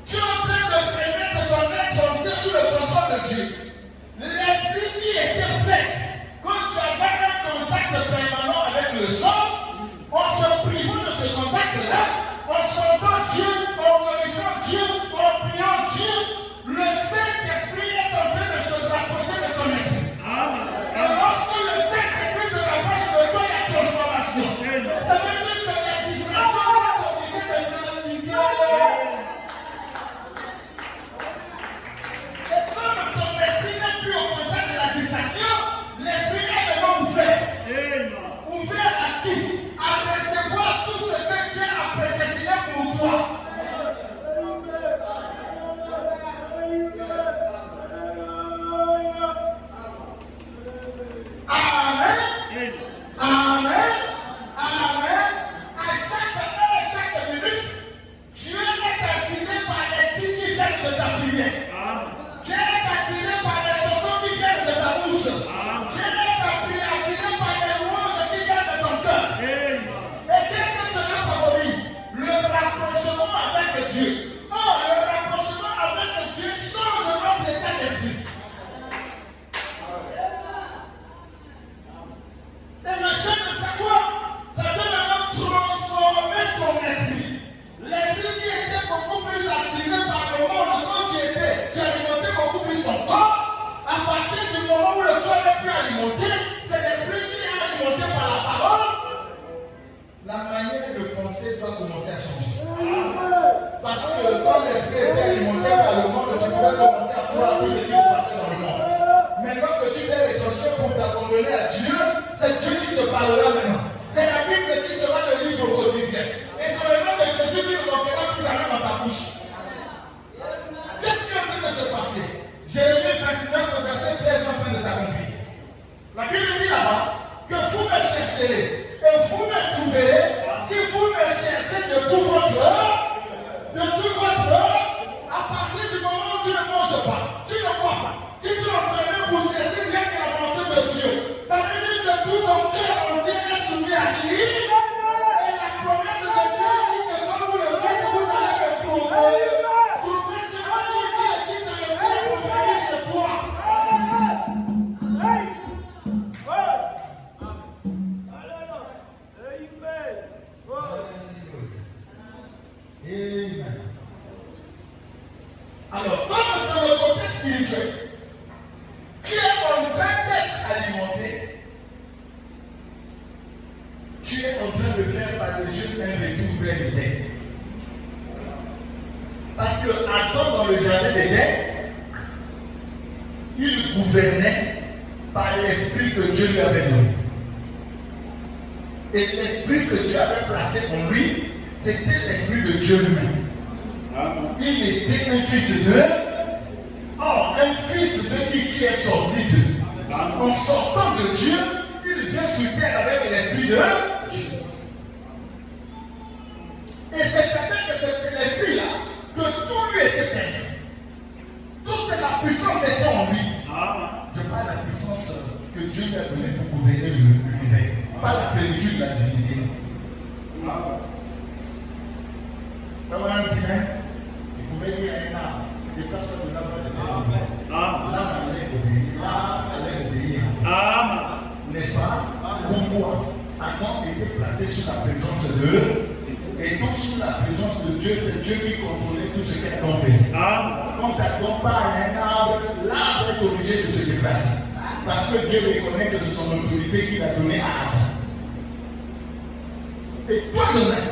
Tu es en train de permettre ton être entier sous le contrôle de Dieu. L'esprit qui était fait, quand tu avais un contact permanent avec le sang, en se privant de ce contact-là, en chantant Dieu, en glorifiant Dieu, en priant Dieu, le Saint-Esprit est en train de se rapprocher de ton esprit. Et lorsque le Saint-Esprit se rapproche de toi, il y a transformation. Ça veut dire que les distractions sont obligées de te quitter. Et comme ton esprit n'est plus au contact de la distraction, l'esprit est maintenant ouvert. Ouvert à qui? À recevoir tout ce que Dieu a prédestiné pour toi. Amen. Amen. Amen. À chaque heure et chaque minute, Dieu est attiré par les cris qui viennent de ta prière. Dieu est attiré par les chansons qui viennent de ta bouche. Dieu est attiré par les louanges qui viennent de ton cœur. Et qu'est-ce que cela favorise? Le rapprochement avec Dieu. Or, le rapprochement avec Dieu change notre état d'esprit. Et le chef fait quoi? Ça peut maintenant transformer ton esprit. L'esprit qui était beaucoup plus attiré par le monde quand tu alimentais beaucoup plus ton corps. À partir du moment où le corps n'est plus alimenté, c'est l'esprit qui est alimenté par la parole. La manière de penser doit commencer à changer. Parce que quand l'esprit était alimenté par le monde, tu pouvais commencer à croire tout ce qui se passait dans le monde. Maintenant que tu t'es retranché pour t'abandonner à Dieu, c'est Dieu qui te parlera maintenant. C'est la Bible qui sera le livre quotidien. Et c'est le nom de Jésus qui ne manquera plus jamais dans ta bouche. Qu'est-ce qui est en train de se passer? Jérémie 29, verset 13 est en train de s'accomplir. La Bible dit là-bas que vous me chercherez et vous me trouverez si vous me cherchez de tout votre à partir du moment où tu ne manges pas, tu ne bois pas, tu te enfermes pour chercher bien que la volonté de Dieu. Ça veut dire que tout ton cœur entier est soumis à qui? Et la promesse de Dieu dit que comme vous le faites, vous allez me trouver. Trouver Dieu va dire qu'il quitte le ciel pour venir chez toi. gouvernait par l'esprit que Dieu lui avait donné. Et l'esprit que Dieu avait placé en lui, c'était l'esprit de Dieu lui-même. Il était un fils de... Oh, un fils de qui est sorti de... En sortant de Dieu, il vient sur terre avec l'esprit de Dieu. Et c'est avec cet esprit-là que tout lui était permis. Toute la puissance était en lui. Je parle de la puissance que Dieu lui a donnée pour gouverner l'univers. Pas la plénitude de la divinité. Comme un petit nain, il pouvait dire à un arbre, déplace-toi de là-bas de l'âme. L'âme allait obéir. N'est-ce pas? Pourquoi? Adam était placé sous la présence de Dieu. Et donc sous la présence de Dieu, c'est Dieu qui contrôlait tout ce qu'Adam faisait. Quand Adam parle à un arbre, l'arbre est obligé de se déplacer. Parce que Dieu reconnaît que c'est son autorité qu'il a donnée à Adam. Et toi de même,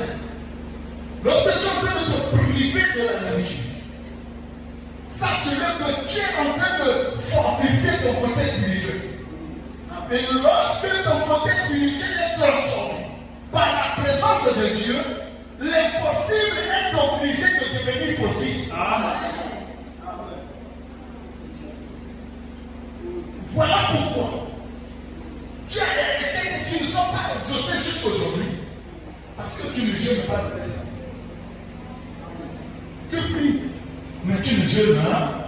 lorsque tu es en train de te priver de la nourriture, sache-le que tu es en train de fortifier ton côté spirituel. Et lorsque ton côté spirituel est transformé par la présence de Dieu, l'impossible est obligé de devenir possible. Voilà pourquoi tu as hérité et tu ne sont pas exaucés jusqu'aujourd'hui. Parce que tu ne jeûnes pas de présence. Tu pries, mais tu ne jeûnes pas.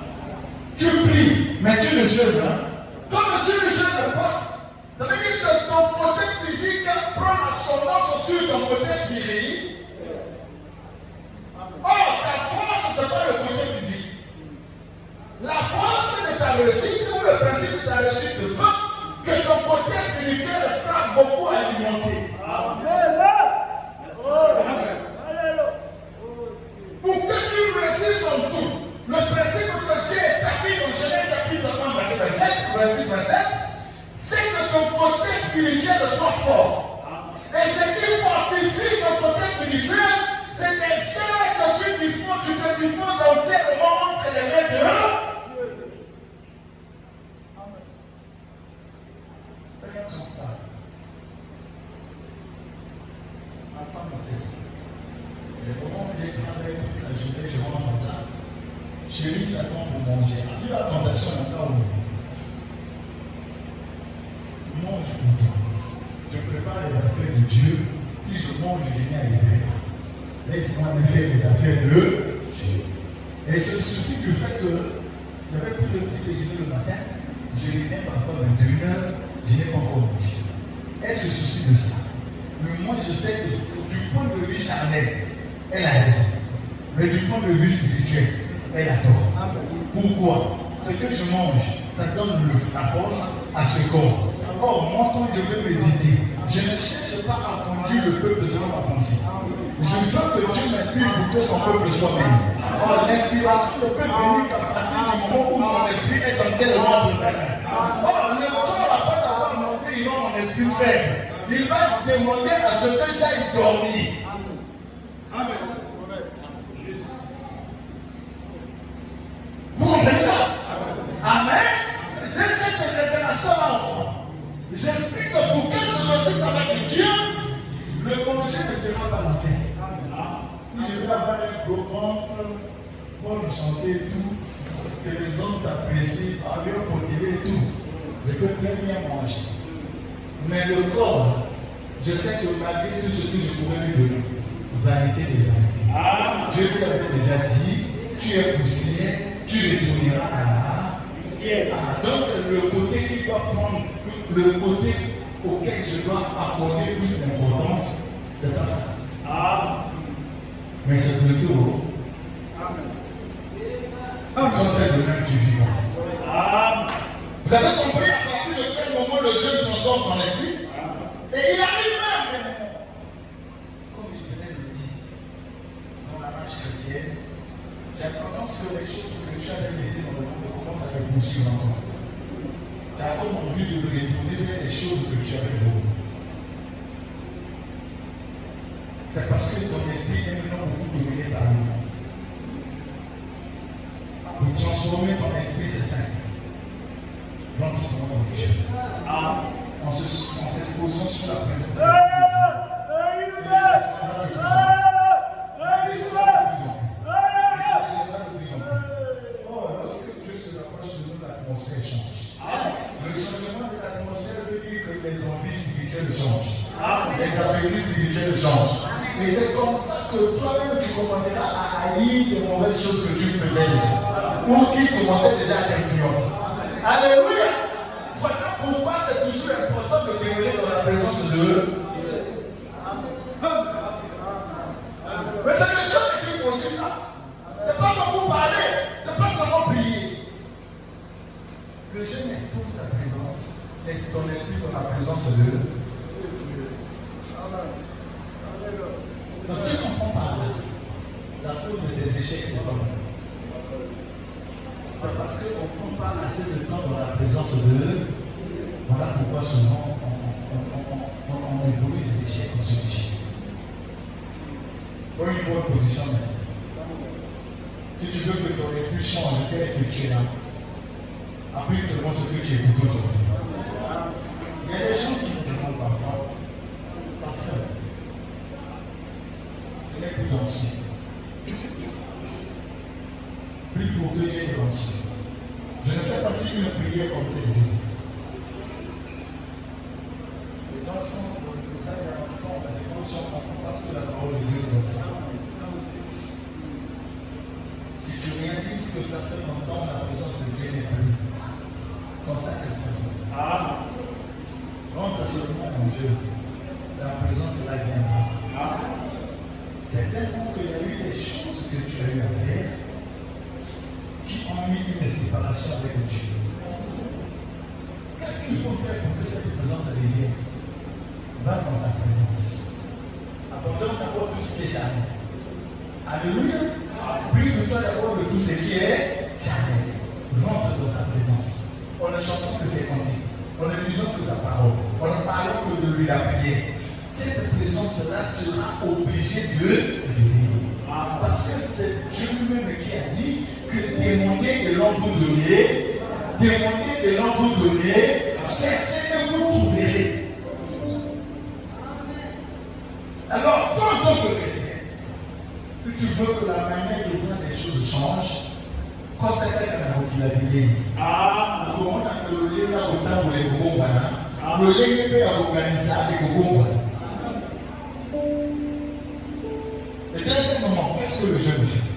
Tu pries, mais tu ne jeûnes pas. Comme tu ne jeûnes pas, ça veut dire que ton côté physique prend l'ascendance sur ton côté spirituel. Or, ta force, ce n'est pas le côté physique. La force de ta réussite ou le principe de ta réussite veut que ton côté spirituel sera beaucoup alimenté. Pour que tu réussisses en tout, le principe que Dieu établit dans Genèse chapitre 1, verset 27, c'est que ton côté spirituel soit fort. Et ce qui fortifie ton côté spirituel, c'est des choses que tu te disposes entièrement entre les mains de Dieu. Fais un constat. Ma femme c'est ça. Le moment où j'ai travaillé toute la journée, je rentre comme ça. Chérie, tu attends pour manger. Plus la tentation encore au niveau. Mange pour toi. Je prépare les affaires de Dieu. Si je mange, je viens à l'hiver. Laisse-moi me faire les affaires de Dieu. Et ce souci du fait que j'avais pris le petit déjeuner le matin, je venais parfois à 21h, je n'ai pas encore mangé. Elle se soucie de ça. Mais moi, je sais que du point de vue charnel, elle a raison. Mais du point de vue spirituel, elle a tort. Pourquoi? Ce que je mange, ça donne la force à ce corps. Or, moi, quand je veux méditer, je ne cherche pas à conduire le peuple selon ma pensée. Je veux que Dieu m'inspire pour que son peuple soit béni. Or, l'inspiration ne peut venir qu'à partir du moment où mon esprit est entièrement préservé. Or, le corps, après avoir monté, il a mon esprit faible. Il va demander à ce que j'aille dormir. Amen. Vous comprenez ça? Amen. J'ai cette révélation-là en moi. J'explique que pour que je réussisse avec Dieu, le manger ne fera pas l'affaire. Si je veux avoir un gros ventre, bonne santé et tout, que les hommes t'apprécient, avion pour télé et tout, je peux très bien manger. Mais le corps, je sais que malgré tout ce que je pourrais lui donner, vanité de vanité. Dieu lui avait déjà dit, tu es poussière, tu retourneras à la ciel. Donc le côté qui doit prendre, le côté auquel je dois accorder plus d'importance, c'est pas ça. Mais c'est plutôt un contraire de même du vivant. Vous avez compris à partir de quel moment le Dieu transforme ton esprit? Et il arrive même, comme je venais de le dire, dans la marche chrétienne, j'ai tendance que les choses que tu avais laissées dans le monde commencent à les poursuivre encore. Tu as comme envie de retourner vers les choses que tu avais vues. C'est parce que ton esprit est maintenant beaucoup dominé par le monde. Pour transformer ton esprit, c'est simple. de Dieu. En s'exposant sur la présence de Dieu. Lorsque Dieu se rapproche de nous, l'atmosphère change. Le changement de l'atmosphère veut dire que les envies spirituelles changent. Les appétits spirituels changent. Et c'est comme ça que toi-même tu commenceras à haïr les mauvaises choses que tu faisais déjà. Ou qui commençaient déjà à t'influencer. Alléluia! Voilà pourquoi c'est toujours important de demeurer dans la présence de Dieu. Mais c'est le chant qui produit ça. C'est pas beaucoup parler, c'est pas seulement prier. Le jeune expose sa présence, laisse ton esprit dans la présence de Dieu. Donc tu comprends par là. La cause des échecs, c'est pas vrai. C'est parce qu'on ne prend pas assez de temps dans la présence de Dieu. Voilà pourquoi souvent on évolue des échecs en ce échec. Pour une bonne position maintenant. Si tu veux que ton esprit change tel que tu es là, applique seulement ce que tu écoutes aujourd'hui. Il y a des gens qui me demandent parfois, pasteur, je n'ai plus d'ancien. Plus pour que j'ai de l'ancien. Je ne sais pas si une prière comme ça existe. Les gens sont de ça il y a longtemps, mais c'est comme si on comprend parce que la parole de Dieu nous enseigne. Si tu réalises que ça fait longtemps la présence de Dieu n'est plus, consacre ta présence. Rentre seulement en Dieu. La présence là viendra. C'est tellement qu'il y a eu des choses que tu as eu à faire qui ont mis une séparation avec Dieu. Qu'est-ce qu'il faut faire pour que cette présence revienne? Va dans sa présence. Abandonne d'abord tout ce qui est charnel. Alléluia. Plus de toi d'abord de tout ce qui est charnel. Rentre dans sa présence. On ne chante que ses cantiques. On ne lisons que sa parole. On ne parlons que de lui la prière. Cette présence-là sera obligée de venir. Parce que c'est Dieu lui-même qui a dit que demandez et l'on vous donner, demandez et l'on vous donner, cherchez et vous trouverez. Alors, toi, en tant que chrétien, si tu veux que la manière de voir les choses change, quand tu as la Bible, comment on a le lien là au temps où les Gogomba, le lien peut organiser avec Gogomba. Et dans ce moment, qu'est-ce que le jeune fait?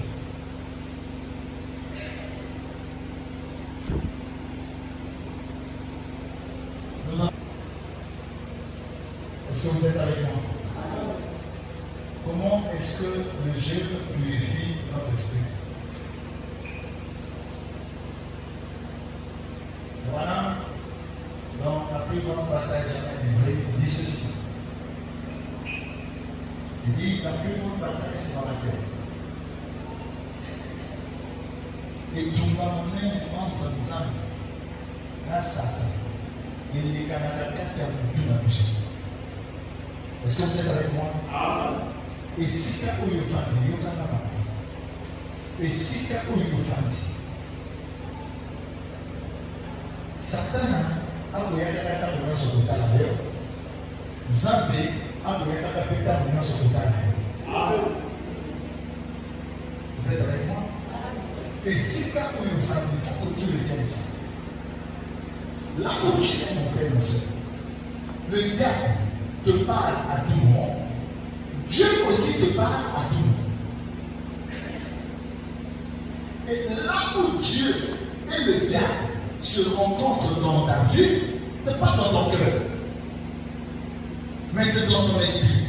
Est-ce que vous êtes avec moi? Comment est-ce que le jeûne purifie notre esprit? Voilà, dans la plus grande bataille jamais livrée, il dit ceci. Il dit la plus grande bataille, c'est dans la tête. Et tout le monde entre les âmes, là, Satan, il est Canada 4 de la bouche. Est-ce que vous êtes avec moi? Et si tu as eu le fandi, il y a un et si tu as eu le fandi, Satan a eu un peu sur le talent. Zambé a eu un peu sur le talent. Vous êtes avec moi? Et si tu as eu le fandi, il faut que tu le tiennes. Là où tu es, mon frère et soeur, le diable te parle à tout le monde. Dieu aussi te parle à tout le monde. Et là où Dieu et le diable se rencontrent dans ta vie, ce n'est pas dans ton cœur, mais c'est dans ton esprit.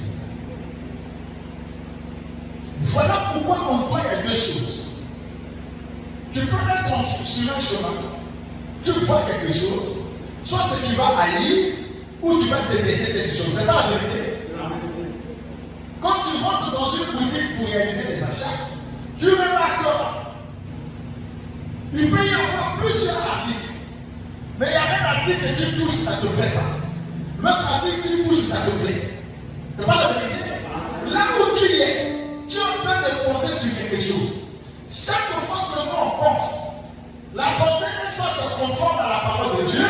Voilà pourquoi en toi il y a deux choses. Tu peux être sur un chemin, tu vois quelque chose, soit que tu vas haïr ou tu vas détester cette chose. Ce n'est pas la vérité. Quand tu rentres dans une boutique pour réaliser des achats, tu remarques là. Il peut y avoir plusieurs articles. Mais il y a un article que tu touches, ça ne te plaît pas. L'autre article que tu touches, ça te plaît. Ce n'est pas la vérité. Là où tu es en train de penser sur quelque chose. Chaque fois que nous on pense, la pensée est soit conforme à la parole de Dieu,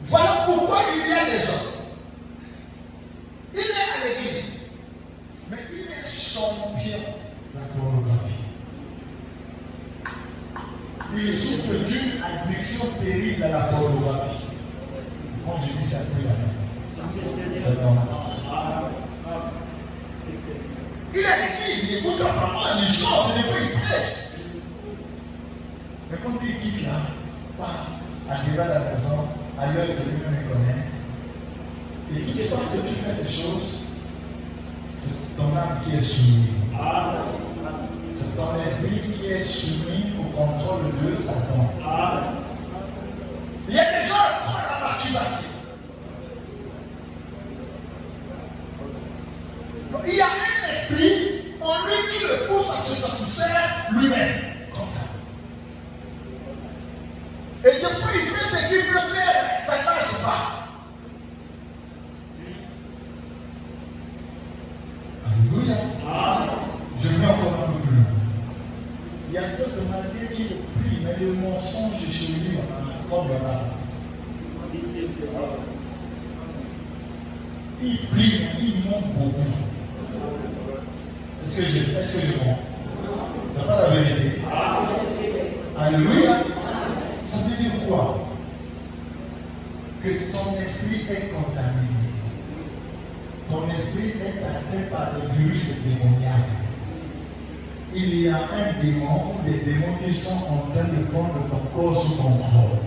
Voilà pourquoi il y a des gens. Il est à l'église, mais il est champion de la pornographie. Il souffre d'une addiction terrible à la pornographie. Quand je dis ça, c'est normal. Il est à l'église, il écoute la parole, il chante, il fait une prêche. Mais quand il quitte là, arriver à la maison, ailleurs que lui-même connaît, et une fois que tu fais ces choses, c'est ton âme qui est soumise. C'est ton esprit qui est soumis au contrôle de Satan. Il y a des gens qui ont la masturbation. Il y a un esprit en lui qui le pousse à se satisfaire lui-même, comme ça. Et depuis, il fait ce qu'il peut faire, ça ne marche pas. Alléluia. Je vais encore un peu plus loin. Il y a d'autres manières qui le prient, mais le mensonge chez lui, on en a. Il prie, il ment beaucoup. Est-ce que je mens? Ce n'est pas la vérité. Alléluia. Ça veut dire quoi? Que ton esprit est contaminé. Ton esprit est atteint par le virus démoniaque. Il y a un démon ou des démons qui sont en train de prendre ton corps sous contrôle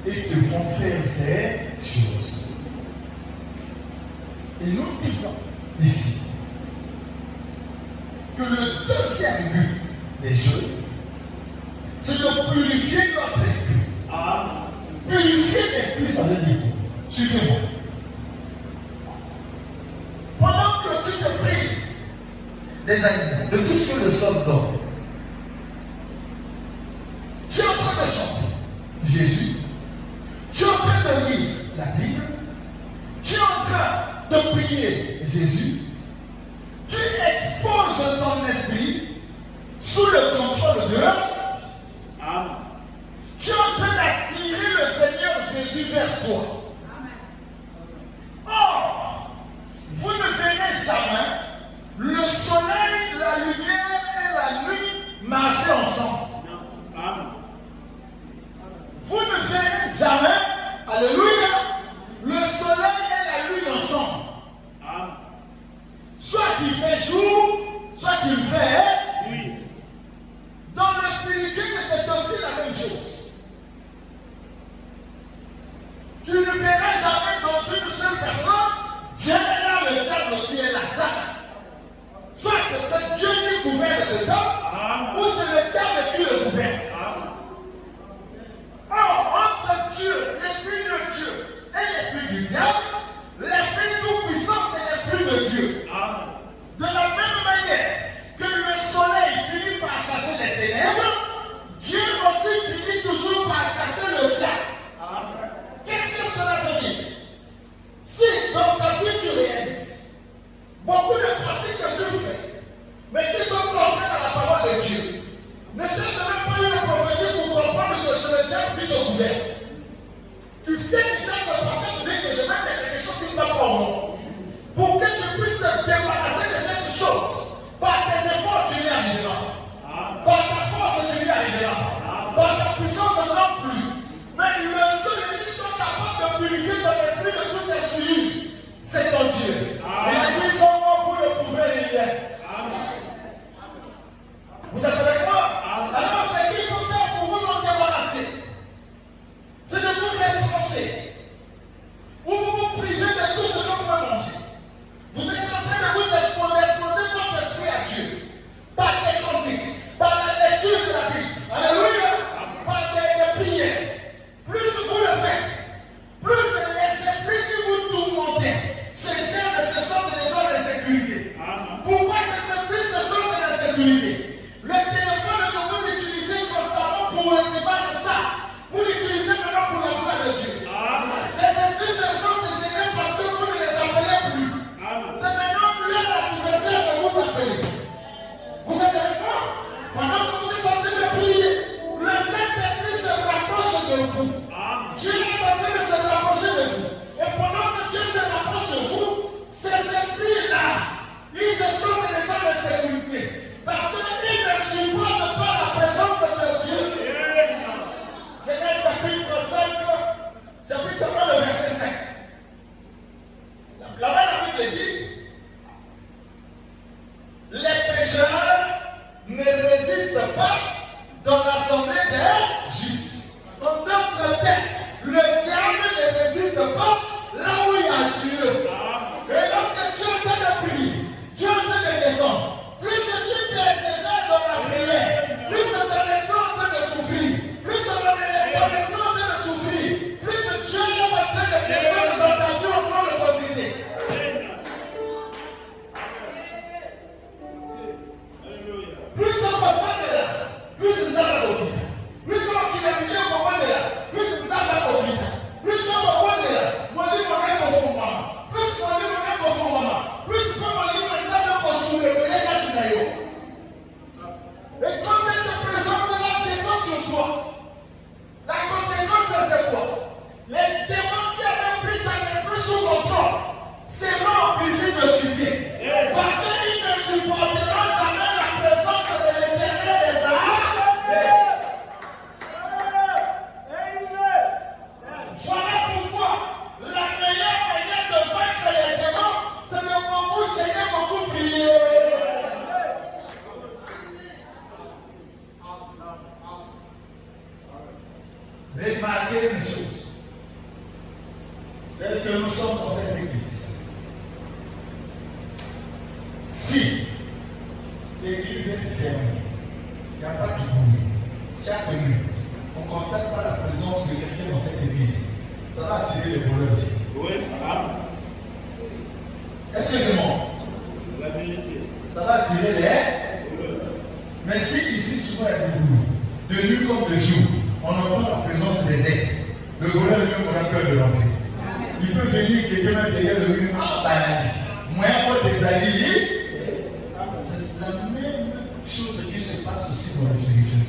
et te font faire ces choses. Et nous disons ici que le deuxième but des jeux, c'est de purifier notre esprit. Purifier l'esprit, ça veut dire quoi? Suivez-moi. Pendant que tu te prives des animaux, de tout ce que le sol donne, tu es en train de chanter Jésus, tu es en train de lire la Bible, tu es en train de prier Jésus, tu exposes ton esprit sous le contrôle de Jésus. Tu es en train d'attirer le Seigneur Jésus vers toi. Or, vous ne verrez jamais le soleil, la lumière et la nuit marcher ensemble. Vous ne verrez jamais, alléluia, le soleil et la lune ensemble. Soit il fait jour, soit il fait nuit. Dans le spirituel, c'est aussi la même chose. Tu ne verras jamais dans une seule personne, Dieu est là, le diable aussi est là. Soit que c'est Dieu qui gouverne cet homme, ou c'est le diable qui le gouverne. Or, entre Dieu, l'esprit de Dieu et l'esprit du diable, l'esprit tout-puissant, c'est l'esprit de Dieu. De la même manière que le soleil finit par chasser les ténèbres, Dieu aussi finit toujours par chasser le diable. Qu'est-ce que cela veut dire? Si dans ta vie tu réalises beaucoup de pratiques que tu fais, mais qui sont contraires à la parole de Dieu, ne cherche même pas une prophétie pour comprendre que c'est le diable qui te gouverne. Tu sais déjà que le passé te dit que je vais faire quelque chose qui ne va pas au monde. Pour que tu puisses te débarrasser de cette chose, par tes efforts, tu n'y arriveras pas. Par ta force, tu n'y arriveras pas. Par ta puissance, non plus. Mais le seul qui soit capable de purifier ton esprit de toute souillure, c'est ton Dieu. Il a dit son nom, vous ne pouvez rien. Vous êtes avec moi? Alors, ce qu'il faut faire pour vous en débarrasser, c'est de vous retrancher. Ou vous vous privez de tout ce que vous pouvez manger. Vous êtes en train de vous exposer votre esprit à Dieu. Par des cantiques, par la lecture de la Bible. Alléluia. Par des prières. Plus vous le faites, plus les esprits qui vous tourmentent se gèrent et se sentent des gens de sécurité. Pourquoi ces esprits se sentent de sécurité? Le téléphone que vous utilisez constamment pour les images, ça, vous l'utilisez maintenant pour la gloire de Dieu. Ces esprits se sentent gênés parce que vous ne les appelez plus. C'est maintenant leur adversaire que vous appelez. Vous êtes avec moi? Si l'église est fermée, il n'y a pas de bruit, chaque nuit, on ne constate pas la présence de quelqu'un dans cette église, ça va attirer les voleurs ici. Oui. Excusez-moi. La vérité. Ça va attirer les. Mais si ici souvent il y a du bruit, de nuit comme de jour, on entend la présence des êtres, le voleur lui-même aura peur de rentrer. Il peut venir quelqu'un même derrière le mur. Ah ben, moi pour tes alliés. C'est la même chose qui se passe aussi dans le spirituel.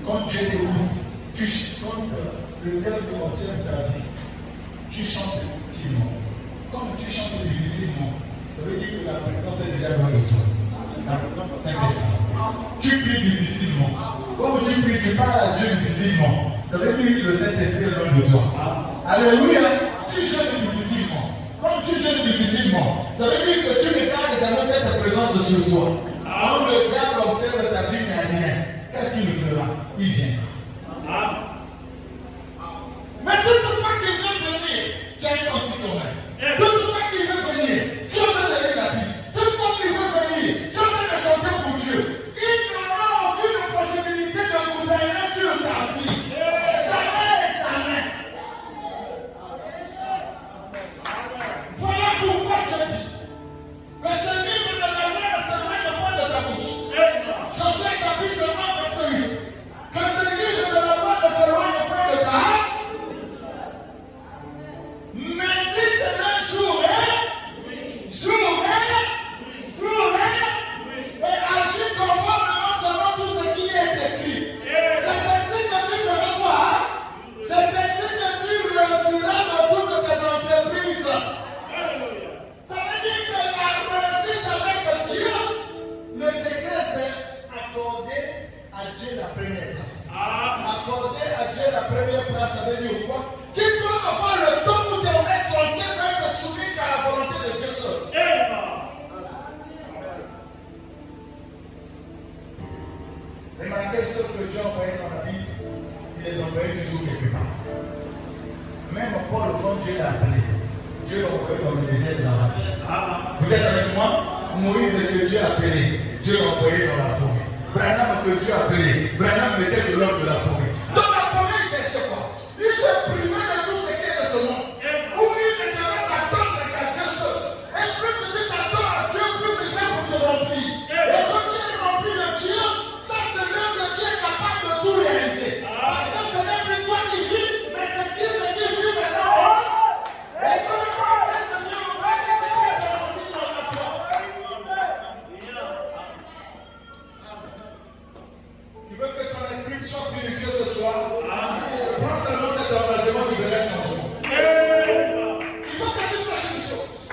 Quand Dieu t'écoute, quand le diable observe ta vie, tu chantes difficilement. Comme tu chantes difficilement, ça veut dire que la fréquence est déjà loin de toi. Tu pries difficilement. Comme tu pries, tu parles à Dieu difficilement. Ça veut dire que le Saint-Esprit est loin de toi. Alléluia. Tu jeûnes difficilement. Comme tu jeûnes difficilement, ça veut dire que tu ne gardes jamais cette présence sur toi. Quand le diable observe ta vie, il n'y a rien. Qu'est-ce qu'il fera? Il viendra. Mais toute fois qu'il veut venir, tu as un cantique en main. Toute fois qu'il veut venir, tu es en train de lire la Bible. Toute fois qu'il veut venir, tu es en train de chanter pour Dieu. Il n'aura aucune possibilité de gouverner sur ta vie. Jamais et jamais. Voilà pourquoi je dis que ce livre de la loi ne s'arrête pas de ta bouche. Josué chapitre 1, verset 8. Que ce livre de la loi ne s'éloigne pas de ta bouche. Médite-le jour et agis conformément selon tout ce qui est écrit. C'est ainsi que tu feras quoi? C'est ainsi que tu réussiras dans toutes tes entreprises. Ça veut dire que la réussite avec Dieu, le secret c'est accorder à Dieu la première place. Accorder à Dieu la première place, ça veut dire quoi? Tu dois avoir le temps où tu es honnête, entier, même te soumettre à la volonté de Dieu seul. Remarquez ce que Dieu a envoyé dans la Bible, il les envoyait toujours quelque part. Même Paul, quand Dieu l'a appelé, Dieu l'a envoyé dans le désert de l'Arabie. Vous êtes avec moi? Moïse que Dieu a appelé, Dieu l'a envoyé dans la forêt. Branham que Dieu a appelé, Branham était de l'homme de la forêt. Dans la forêt, il cherchait quoi? Il se privait de tout ce qui est de ce monde. Où il ne devait s'attendre qu'à Dieu seul. Et plus tu t'attends à Dieu, plus il fait pour te remplir. Et quand tu es rempli de Dieu, ça c'est là que Dieu est capable de tout réaliser. Parce que ce n'est plus toi qui vis, mais c'est Christ qui vit maintenant. Et quand le Christ vit en bas, c'est ce qui est aussi dans la toi. Tu veux que ton esprit soit purifié ce soir? Prends seulement cet engagement, tu verras le changement. Il faut que tu saches une chose.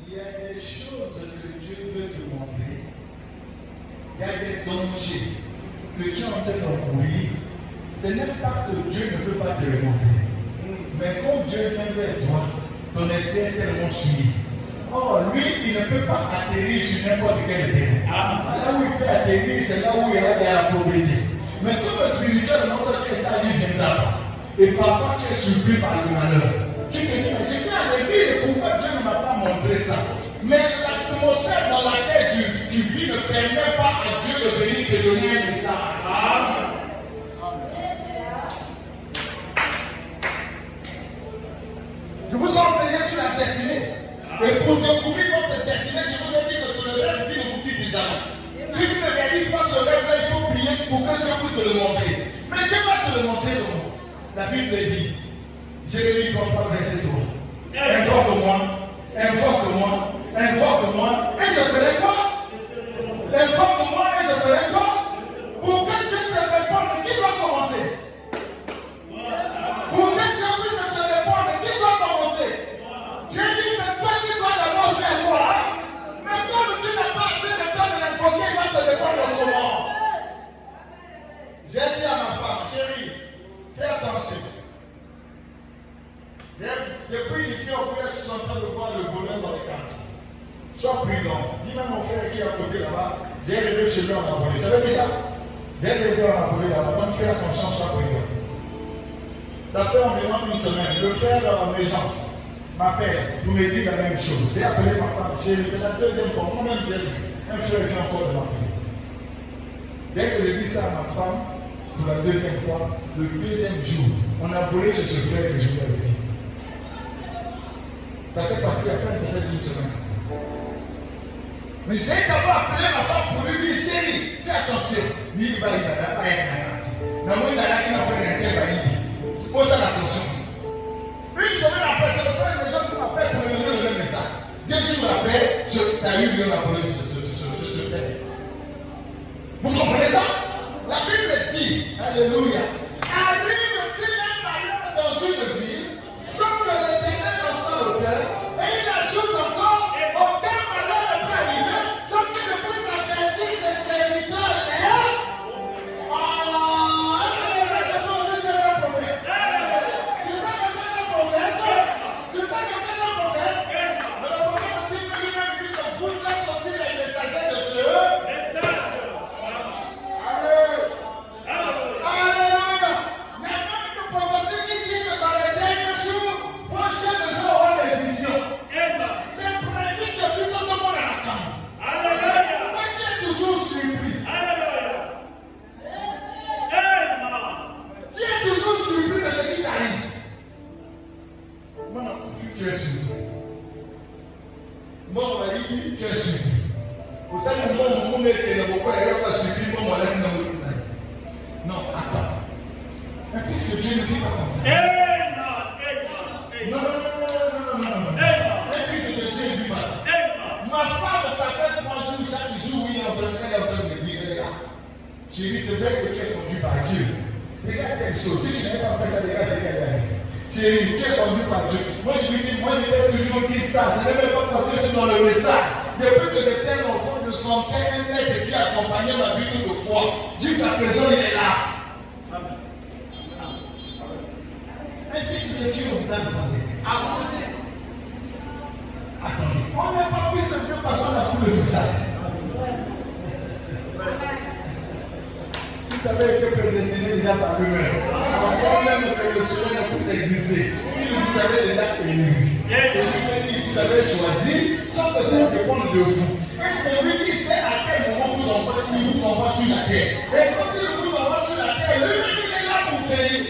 Il y a des choses que Dieu veut te montrer. Il y a des dangers que Dieu est en train d'encourir. Ce n'est pas que Dieu ne veut pas te le montrer. Mais quand Dieu vient vers toi, ton esprit est tellement soumis. Or, lui, il ne peut pas atterrir sur n'importe quel terrain. Là où il peut atterrir, c'est là où il y a la pauvreté. Mais comme le spirituel montre que ça lui viendra pas. Et parfois tu es surpris par le malheur. Tu te dis, mais tu viens à l'église, pourquoi Dieu ne m'a pas montré ça? Mais l'atmosphère dans laquelle tu vis ne permet pas à Dieu de venir te donner un message. Je vous ai enseigné sur la destinée. Et pour découvrir votre destinée, je vous ai dit que sur le rêve, Dieu ne vous dit jamais. Si tu ne réalises pas ce rêve-là, il faut prier pour que Dieu puisse te le montrer. Mais Dieu va te le montrer comment? La Bible dit, Jérémie 33, verset 3. Invoque-moi, invoque-moi, invoque-moi, et je ferai quoi? Invoque-moi et je ferai quoi? Pour que Dieu te réponde, qui doit commencer? Pour que Dieu puisse te répondre, qui doit commencer? Dieu dit, c'est toi qui dois d'abord faire quoi? Mais comme tu n'as pas assez de temps de l'invoquer, il va te répondre comment? J'ai dit à ma femme, chérie, fais attention. Depuis ici, au frère, je suis en train de voir le voleur dans les quartiers. Sois prudent. Dis-moi mon frère qui est à côté là-bas, j'ai rêvé chez lui, on a volé. Vous savez qui ça? J'ai rêvé, on a volé là-bas. Donc fais attention, sois prudent. Ça fait environ une semaine. Le frère dans l'urgence. m'appelle pour me dire la même chose. J'ai appelé ma femme, c'est la deuxième fois. Moi-même, j'ai vu un frère qui vient encore de m'appeler. Dès que j'ai dit ça à ma femme, pour la deuxième fois, le deuxième jour, on a volé chez ce frère que je lui avais dit. Ça s'est passé après peut-être une semaine. Mais j'ai d'abord appelé ma femme pour lui dire, chérie, fais attention. Lui, il va y aller, pas être garanti. Mais moi, il a là qui m'a fait un tel bailli. C'est pour ça l'attention. Une semaine après, c'est le frère des gens qui m'appelle pour me donner le même message. 2 jours après, ça a eu lieu la police sur ce frère. Vous comprenez ça? La Bible dit, alléluia, arrive-t-il un malheur dans une ville sans que l'Éternel en soit l'auteur? Et il ajoute encore, aucun malheur ne peut arriver sans qu'il ne puisse avertir ses serviteurs. Non, attends. Mais puisque Dieu ne vit pas comme ça. Non. Mais puisque Dieu ne vit pas ça. Ma femme s'appelle 3 jours, chaque jour, il est en train de me dire, regarde, chérie, c'est vrai que tu es conduit par Dieu. Regarde quelque chose, si tu n'avais pas fait ça, regarde ce qu'elle a dit. Chérie, tu es conduit par Dieu. Moi, je lui dis, moi, je t'ai toujours dit ça. Ce n'est même pas parce que je suis dans le message. Depuis que j'étais un enfant, je sentais un être qui accompagnait ma vie toutefois. Jusqu'à présent, il est là. Un fils de Dieu, on doit demander. Attendez, on n'est pas plus de Dieu parce qu'on a pris le message. Tout avait été prédestiné déjà par lui-même. Avant même que le soleil ne puisse exister, il vous avait déjà élu. Et lui-même, il vous avait choisi sans que ça dépende de vous. Et c'est lui qui sait à quel moment il vous envoie sur la terre. Et quand il vous envoie sur la terre, lui-même, il est là pour veiller.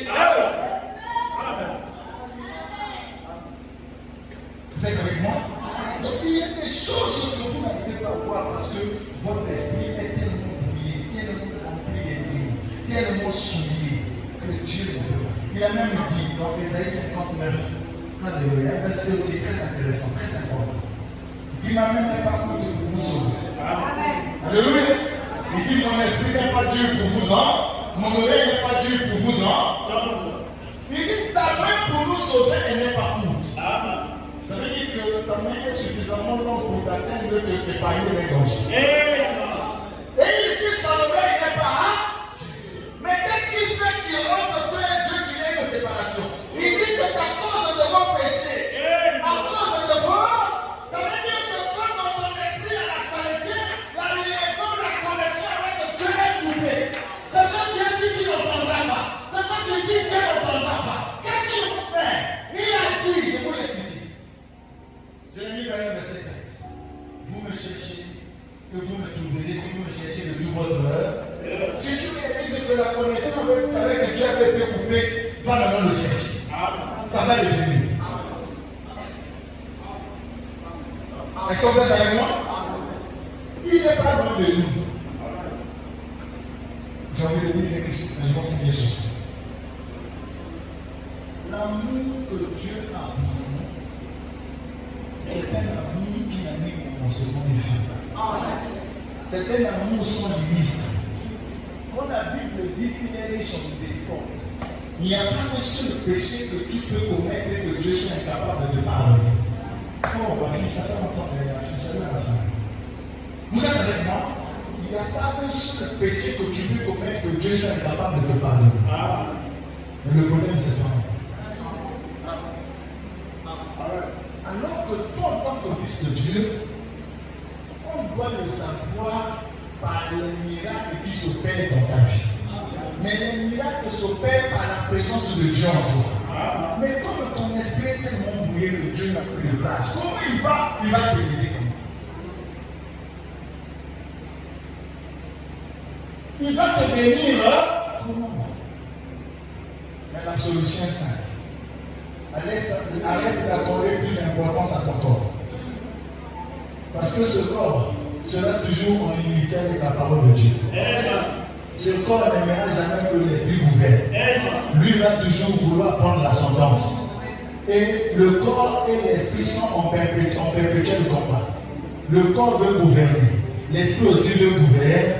Vous êtes avec moi? Donc il y a des choses que vous n'arrivez pas à voir parce que votre esprit est tellement brouillé, tellement rempli d'idées, tellement souillé que Dieu ne peut pas. Il a même dit dans Ésaïe 59, alléluia, un verset aussi très intéressant, très important. Il m'a même pas coûté pour vous sauver. Alléluia. Il dit mon esprit n'est pas dur pour vous en, mon oreille n'est pas dur pour vous en. Il dit sa main pour nous sauver, elle n'est pas courte. Ça veut dire que sa main est suffisamment longue pour t'atteindre de t'épargner les dangers. Et il dit son oreille n'est pas hâte. Mais qu'est-ce qui fait qu'il rentre peu et Dieu qu'il y ait une séparation? Il dit c'est à cause de vos péchés. À cause de vos. Ça veut dire que quand dans ton esprit à la saleté, la liaison, la connexion avec Dieu est coupée. C'est que Dieu dit qu'il n'entendra pas. C'est que tu dis Dieu n'entendra pas. Qu'est-ce qu'il faut faire? Il a dit, je vous le cite. Jérémie 29, verset 13. Vous me cherchez, que vous me trouverez si vous me cherchez de tout votre cœur. Si tu réalises que la connexion avec Dieu a été coupée, va maintenant le chercher. Ça va devenir. Est-ce que vous êtes avec moi? Il n'est pas loin de nous. J'ai envie de dire quelque chose, mais je pense que c'est bien sur ça. L'amour que Dieu a pour nous, c'est un amour qui n'a mis au commencement des filles. C'est un amour sans limite. Quand la Bible dit qu'il est riche en miséricorde, il n'y a pas un seul péché que tu peux commettre et que Dieu soit incapable de te pardonner. Oh, ma fille, ça fait longtemps que tu me salues à la fin. Vous êtes avec moi? Il n'y a pas un seul péché que tu peux commettre que Dieu soit incapable de te pardonner. Mais le problème, c'est toi. Alors que toi, en tant que fils de Dieu, on doit le savoir par les miracles qui s'opèrent dans ta vie. Mais les miracles s'opèrent par la présence de Dieu en toi. Mais comme ton esprit est tellement brouillé que Dieu n'a plus de place, comment il va te lever comme il va te bénir comment? Mais la solution est simple. Arrête d'accorder plus d'importance à ton corps. Parce que ce corps sera toujours en unité avec la parole de Dieu. Ce corps n'aimera jamais que l'esprit ouvert. Lui va toujours vouloir prendre l'ascendance. Et le corps et l'esprit sont en perpétuel combat. Le corps veut gouverner. L'esprit aussi veut gouverner.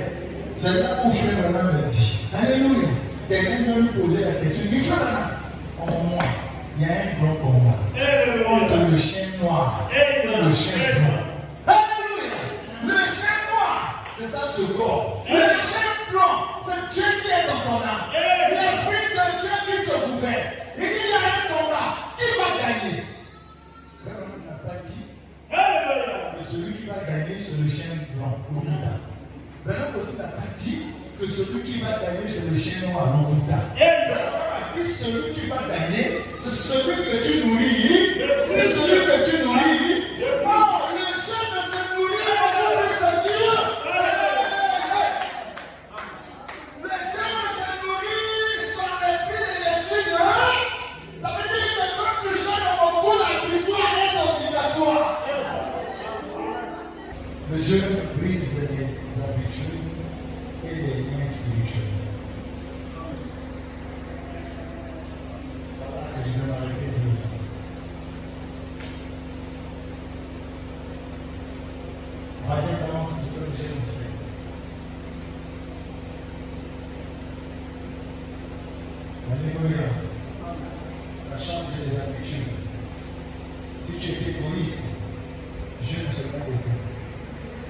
C'est là où Frère Branham me dit. Alléluia. Quelqu'un vient lui poser la question. Il dit, Frère Branham, en moi, il y a un grand combat. Entre le chien noir et le chien blanc. Alléluia. Le chien noir, c'est ça ce corps. Le chien blanc, c'est Dieu qui est dans ton âme. L'esprit de Dieu qui te gouverne. Il dit, il y a un combat. Qui va gagner? Frère Branham n'a pas dit. Mais celui qui va gagner, c'est le chien blanc. Branham aussi n'a pas dit que celui qui va gagner, c'est le chien noir, Lokuta. Branham a dit celui qui va gagner, c'est celui que tu nourris. C'est celui que tu nourris. Oh, le chien ne se nourrit pas de ce Dieu. Le chien ne se nourrit son esprit et l'esprit de l'homme. Ça veut dire que quand tu chantes dans mon cou, la victoire est obligatoire. Le jeûne brise les habitudes et les liens spirituels. Voilà que je vais m'arrêter de le faire. Troisième élément, c'est ce que le jeûne fait. Alléluia. Ça change les habitudes. Si tu es égoïste, jeûne sera beaucoup.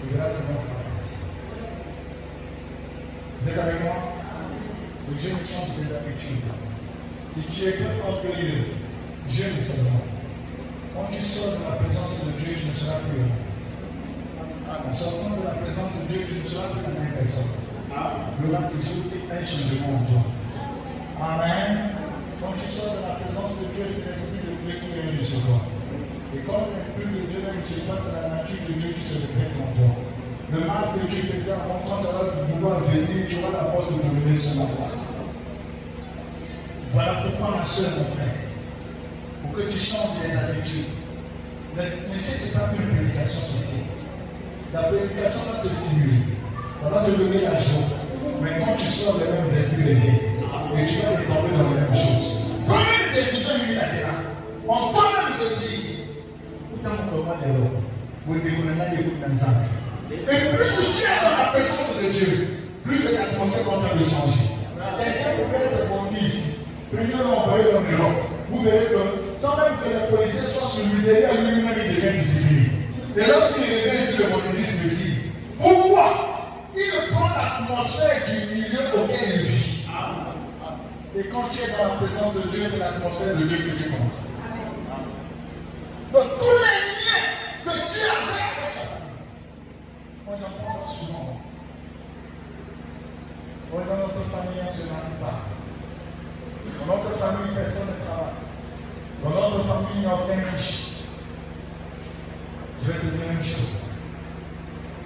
Tu verras comment ça va partir. Vous êtes avec moi? Le jeûne change des habitudes. Si tu es peu orgueilleux, jeûne seulement. Quand tu sors de la présence de Dieu, tu ne seras plus heureux. En sortant de la présence de Dieu, tu ne seras plus la même personne. Le rap de Dieu est un changement en toi. Amen. Quand tu sors de la présence de Dieu, c'est l'Esprit de Dieu qui est sur toi. Et quand l'Esprit de Dieu ne tue pas, c'est la nature de Dieu qui se révèle en toi. Le mal que tu faisais avant, quand tu vas vouloir venir, tu auras la force de dominer ce mal-là. Voilà pourquoi, ma soeur, mon frère, pour que tu changes les habitudes, ne cherche pas une prédication spéciale. La prédication va te stimuler, ça va te donner la joie. Mais quand tu sors les mêmes esprits reviennent, et tu vas tomber dans les mêmes choses. Prends une décision unilatérale. En toi-même te dire, et plus tu es dans la présence de Dieu, plus c'est l'atmosphère qu'on a de changer. Quelqu'un pouvait être bondi ici. Prenez-le, envoyez-le en Europe. Vous verrez que, sans même que les policiers soient sur lui, derrière lui-même, il devient discipliné. Et lorsqu'il revient ici, le monétisme ici. Pourquoi? Il prend l'atmosphère du milieu auquel il vit. Et quand tu es dans la présence de Dieu, c'est l'atmosphère de Dieu que tu comptes. Donc tous les liens que Dieu avait avec la famille. Moi j'entends ça souvent. Moi dans notre famille on ne se marie pas. Dans notre famille personne ne travaille. Dans notre famille il n'y a aucun riche. Je vais te dire une chose.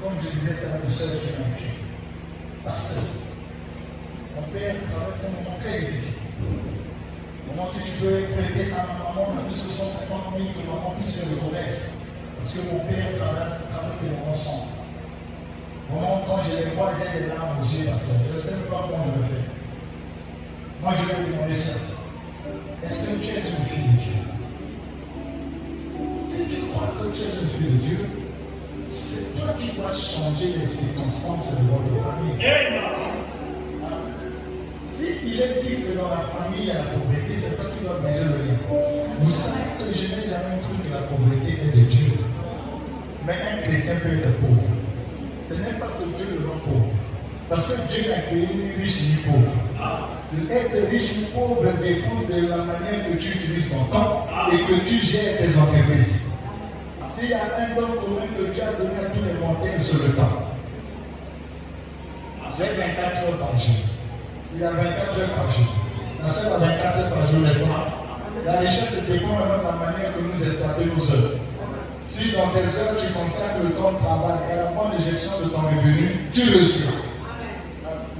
Comme je disais, c'est la douceur qui m'a été. Parce que mon père traverse un moment très difficile. Comment si tu peux prêter à ma maman plus que 150 000 que maman puisse faire le commerce. Parce que mon père traverse des moments sombres. Moment quand je les vois, j'ai des larmes aux yeux parce que je ne sais même pas comment je le fais. Moi je vais lui demander ça. Est-ce que tu es une fille de Dieu? Si tu crois que tu es une fille de Dieu, c'est toi qui dois changer les circonstances de votre famille. Il est dit que dans la famille, il y a la pauvreté, c'est toi qui dois briser le lien. Vous savez que je n'ai jamais cru que la pauvreté est de Dieu. Mais un chrétien peut être pauvre. Ce n'est pas que Dieu le rend pauvre. Parce que Dieu n'a créé ni riche ni pauvre. Être riche ou pauvre dépend de la manière que tu utilises ton temps et que tu gères tes entreprises. S'il y a un don commun que Dieu a donné à tous les montaines, c'est le temps. J'ai 24 heures par jour. Il a 24 heures par jour. La seule a 24 heures par jour, n'est-ce pas? La richesse dépend de la manière que nous exploitons nos œuvres. Si dans tes œuvres tu consacres le temps de travail et la bonne gestion de ton revenu, tu réussiras.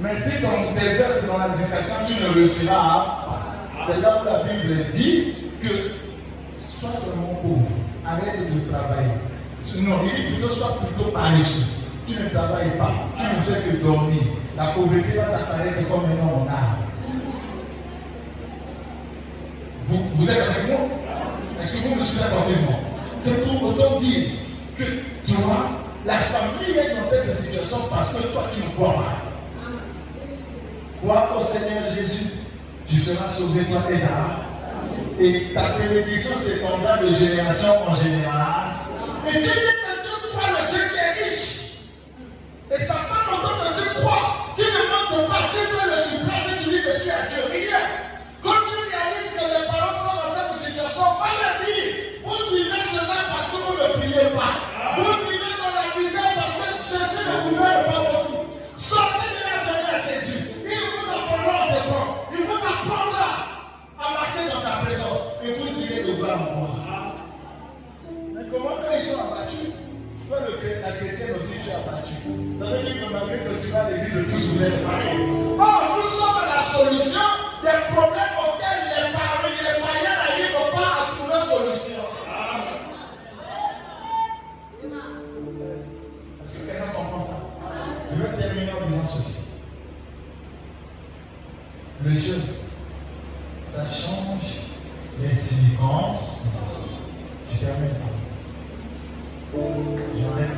Mais si dans tes œuvres c'est dans la distraction, tu ne réussiras pas. C'est là où la Bible dit que sois seulement pauvre, arrête de travailler. Non, il dit plutôt sois plutôt paresseux. Tu ne travailles pas, tu ne fais que dormir. La pauvreté va t'apparaître comme un homme en âme. Vous êtes avec moi? Est-ce que vous me suivez attentivement? C'est pour autant dire que toi, la famille est dans cette situation parce que toi tu ne crois pas. Crois au Seigneur Jésus, tu seras sauvé toi et ta. Et ta bénédiction s'étendra de génération en génération. Et Dieu dit que Dieu croit le Dieu qui est riche. Et sa femme entend que Dieu croit. Tu ne montres pas, Dieu fait le suprême et tu dis que tu as Dieu. Rien. Quand tu réalises que les parents sont dans cette situation, va leur dire, vous vivez cela parce que vous ne priez pas. Vous vivez dans la misère parce que Jésus ne gouverne pas votre vie. Sortez de la famille à Jésus. Il vous apprendra en dépend. Il vous apprendra à marcher dans sa présence. Et vous irez de gloire en gloire. Mais comment eux ils sont abattus? Toi, la chrétienne aussi, tu es abattu. Ça veut dire que malgré que tu vas à l'église, tous vous êtes pareils. Oh, nous sommes la solution des problèmes auxquels les païens n'arrivent pas à trouver solution. Est-ce que quelqu'un comprend ça? Je vais terminer en disant ceci. Le jeûne, ça change les siliconces. Je termine pas. J'arrête.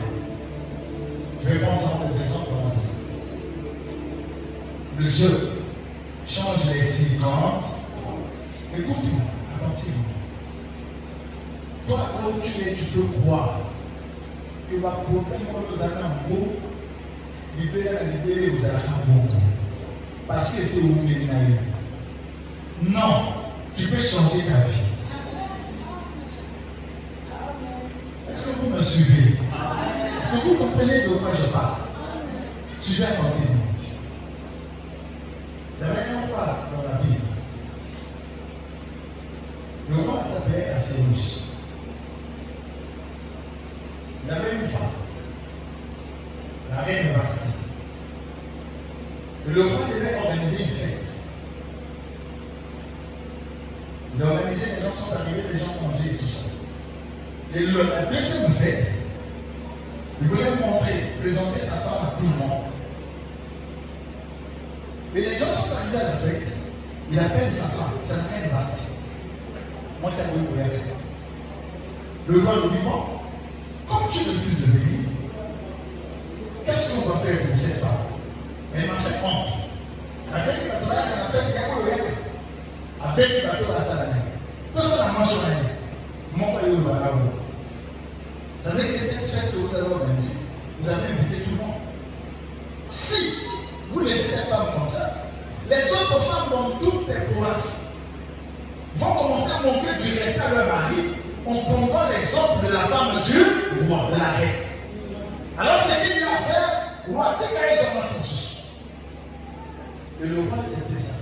Je vais prendre ça des exemples. Le jeu change les séquences. Écoute-moi attentivement. Toi, où tu es, tu peux croire que ma problème, nous allons en beau, libérer, vous allez en beau. Parce que c'est où vous venez. Non, tu peux changer ta vie. Est-ce que vous me suivez? Est-ce que vous comprenez de quoi je parle? Suivez attentivement. La dernière fois dans la Bible, le roi s'appelait Assuérus. Il avait une femme, la reine Vasthi. Et le roi devait organiser une fête. Il a organisé, les gens sont arrivés, les gens ont mangé et tout ça. Et la deuxième fête, il voulait présenter sa femme à tout le monde. Et les gens sont arrivés à la fête, il appelle sa femme, sa reine Vasthi. Moi, c'est un peu pour y. Le roi lui dit, bon, comme tu refuses de venir, qu'est-ce qu'on va faire pour cette femme? Elle m'a fait honte. Après, il m'a donné la fête, il y a quoi le rêve? Après, il m'a donné la salle. Tout ça, la manche sur l'année. Mon père, il va là. Vous savez que cette fête que vous avez organisée, vous avez invité tout le monde. Si vous laissez cette femme comme ça, les autres femmes dans toutes les provinces vont commencer à montrer du respect à leur mari en prenant l'exemple de la femme du roi, de la reine. Alors, ce qu'il dit à faire, roi, tu sais qu'ils ont un souci. Et le roi, c'était ça.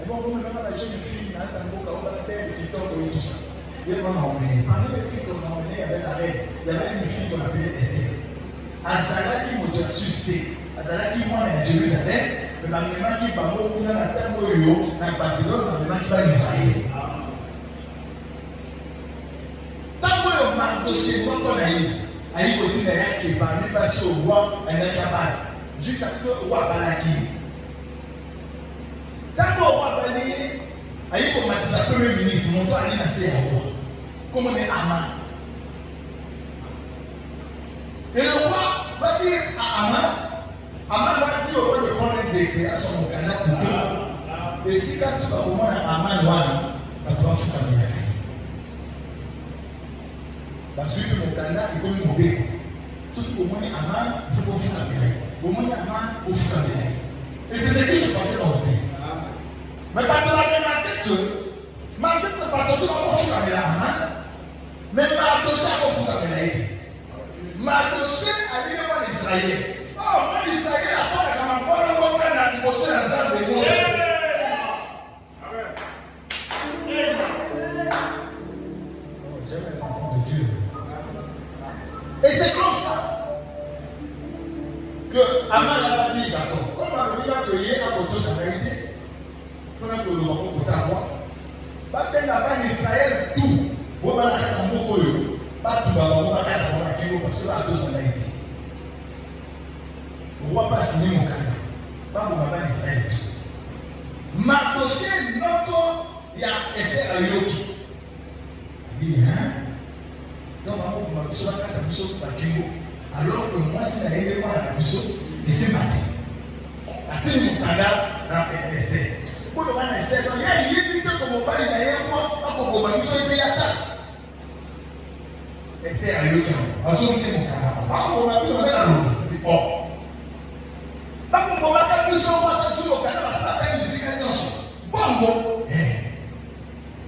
Et bon, comme la jeune fille, on va la belle, qui tombe et tout ça. Et on a emmené. Parmi les filles qu'on a emmenées avec la reine, il y avait une fille qu'on appelait Esther. Azala qui m'a suscité. Azala qui m'a à Jérusalem, mais ma maman qui va mourir dans la terre où dans Babylone, ma maman qui va Israël. Tant que Marco chez moi qu'on a eu, à y côté d'un qui est parmi passer au roi, un acabal, jusqu'à ce que le roi Balaki. Tant que le roi Balaki, à y commencer sa premier ministre, mon toit allait nasser à roi. Comme on est Aman. Et le roi va dire à Aman, Aman va dire au roi de prendre un décret à son canal pour tout. Et si quand tu vas au moins à Aman, tu vas faire un décret. Parce que mon canal est comme mon béco. Surtout au moins Aman, il faut qu'on fasse un décret. Au moins Aman, il faut faire un décret. Et c'est ce qui se passait dans le pays. Mais quand on a remarqué que, malgré que le bateau va faire un décret, mais Mardoché a fait un décret. Mardoché a dit à l'Israël. Oh, moi l'Israël a pas de camarade, on va faire un décret. que Amala a dit d'accord. Comme on a dit que hier à Koto ça a été, on a que le moment pour t'avoir. Pas que la banque Israël tout. On va la faire en mot pas tout d'abord, on va faire en mot parce que là tout ça a été. On ne va pas signer mon cadre. Pas pour la banque Israël tout. Mardoché notre il y a Esther Ayoki. Bien. Donc, maman, vous m'avez besoin de la mission pour alors que moi, si la haine moi la mission, et c'est matin. La team mon canard dans Esther. Pour le moment, Esther, il y a une limite comme on parle d'ailleurs, moi, pas comme on va mission et attaque. Esther Ayoki, parce que c'est mon canard. Pas comme on a pu donner la roue. Bon. Pas comme on va faire mission, moi, c'est sur mon canard, parce que la peine de sécurité. Bon, bon. Il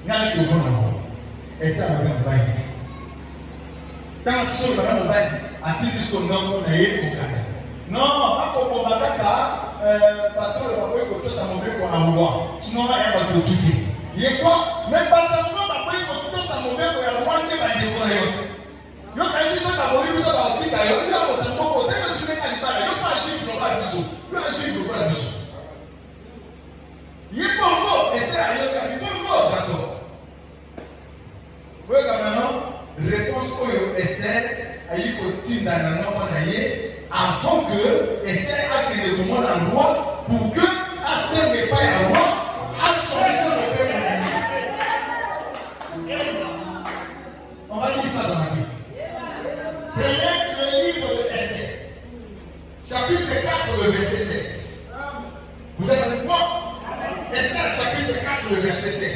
y a un qui est bon là-haut. Esther a bien baillé. Quand sur le bail, a-t-il dit qu'on a au Canada? Non, pas comme on va faire, patron, le papa, il ça m'a fait qu'on a roi. Sinon, on a un bateau tout dit. Il y a quoi? Même pas tant que papa, il faut ça m'a fait qu'on a roi, il va décorer. Yo, quand il dit ça, t'as voulu ça, t'as dit, d'ailleurs, il y a un autre mot, t'as vu, je vais aller par là, il n'y a pas un juif, il n'y a pas de bisou. Il y a un juif, il n'y a pas de bisou. Il est bon mot, Esther, il est bon mot, d'accord. Oui, maintenant, réponse au Esther a eu qu'au team d'Anana avant que Esther a créé le moment d'un roi pour que, à ce n'est pas un roi, a changé le peuple. On va lire ça dans la Bible. Prenez le livre de Esther, chapitre 4, le verset 7. Vous êtes avec moi? Esther, chapitre 4, le verset 7.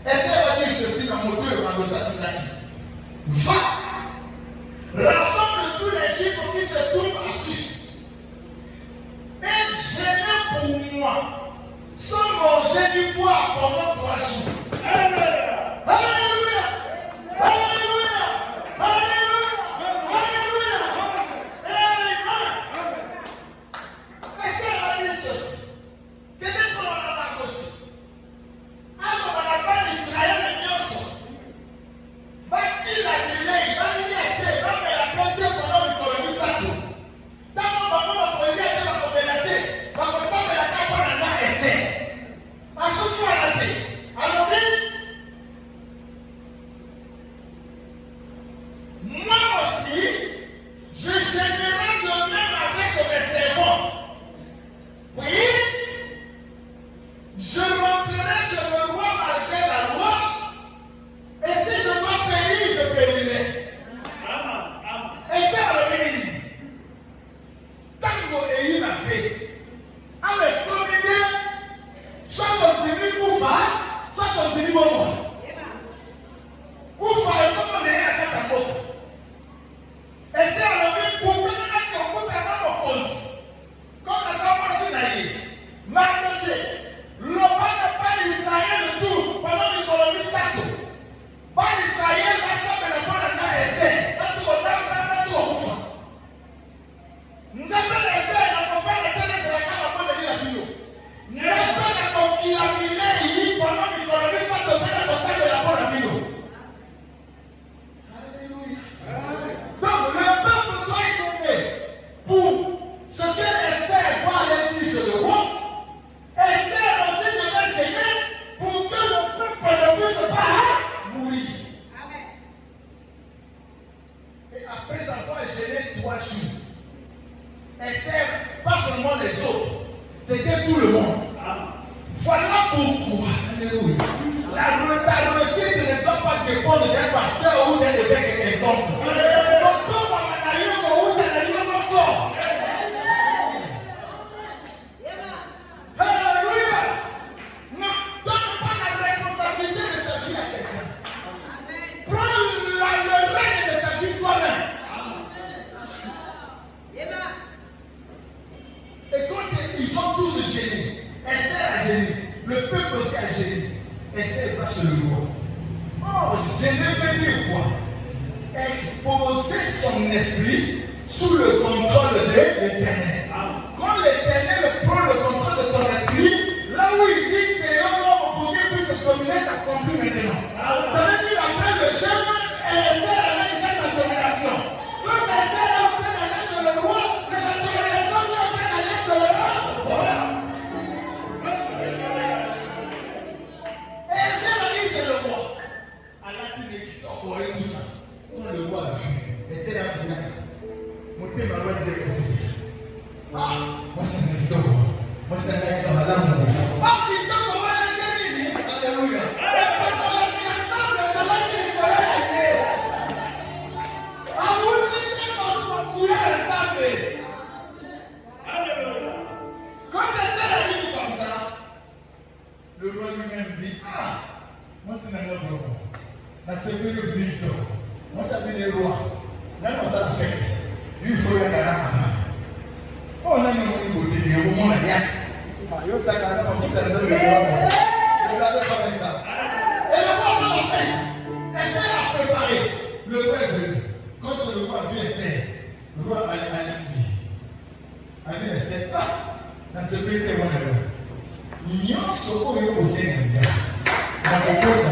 Esther a dit ceci dans mon 2, dans le Satinaki. Va, rassemble tous les Juifs qui se trouvent en Suisse et gênez pour moi sans manger du bois pendant 3 jours. Alléluia! Alléluia! Alléluia! Alléluia! Alléluia! Amen! Esther a dit ceci. Peut-être qu'on n'a pas reçu. Alors on n'a pas d'Israël mais bien sûr. Bâti la délai, bâti la paix, bâti la paix pendant le colonie Sato. D'abord, maman va collier à la coopérative, va constater la carte pendant la essai. À ce point là, alors moi aussi, je gênerai de même avec mes servantes. Oui, je rentrerai chez le roi malgré la loi. Et si je dois périr, je périrai. Et faire le béni. Tango et une paix. Avec combien, soit continue Koufa, soit continue Momo. Koufa est comme on est à cette époque. Et faire le béni pour que nous ayons coupé dans mon compte. Comme la femme Sinaï, Mardoché, le roi n'a pas d'Israël de tout pendant les colonies Sato. Pas d'Israël, pas ça, mais le bon n'a Esther. Pas tout au temps, pas tout au bout. Nous n'avons pas Esther, nous avons fait la télé de la carte de la bio. Nous n'avons pas la conquille à Miné, pendant que nous ça de faire la salle de la bonne bio. Alléluia. Donc, le peuple doit échapper pour ce que Esther doit aller dire sur le roi. Esther aussi devait gêner pour que le peuple ne puisse pas mourir. Amen. Et après avoir gêné 3 jours, Esther, pas seulement les autres, c'était tout le monde. Voilà pourquoi, alléluia, la réussite ne doit pas dépendre d'un pasteur ou d'un évêque quelconque. Alléluia. Ne donne pas la responsabilité de ta vie à quelqu'un. Prends le règne de ta vie toi-même. Et quand ils sont tous gênés, Esther a gêné, le peuple aussi a gêné. Esther va chez le roi. Oh, gêner veut dire quoi? Exposer son esprit sous le contrôle de l'Éternel. Quand l'Éternel prend le contrôle de ton esprit, là où il dit que l'homme pour qu'il puisse dominer, ça conclut maintenant. Ça veut dire après le jeûne, Esther avait déjà sa domination. Quand Esther a fait aller chez le roi, c'est la domination t'es malade, j'ai aussi. Ah, moi c'est un petit homme. Moi c'est un gars qui a madame. Ah, petit homme, on va le dire. Alléluia. Quand Esther a dit comme ça, le roi lui-même dit, ah, moi c'est un autre roi. La servie le Victor. Moi ça dit le roi. Là on ça fait. Il faut y aller à la main. On a une beauté de au moins rien. Yo ça quand même on dit dans le roi. Regardez pas comme ça. Et le roi l'a fait. Esther a préparé. Le roi est venu. Quand le roi a vu Esther, le roi a dit, a vu Esther, ah, dans ce pays de mon erreur. Nyon soko yo ose nda. Na kokosa.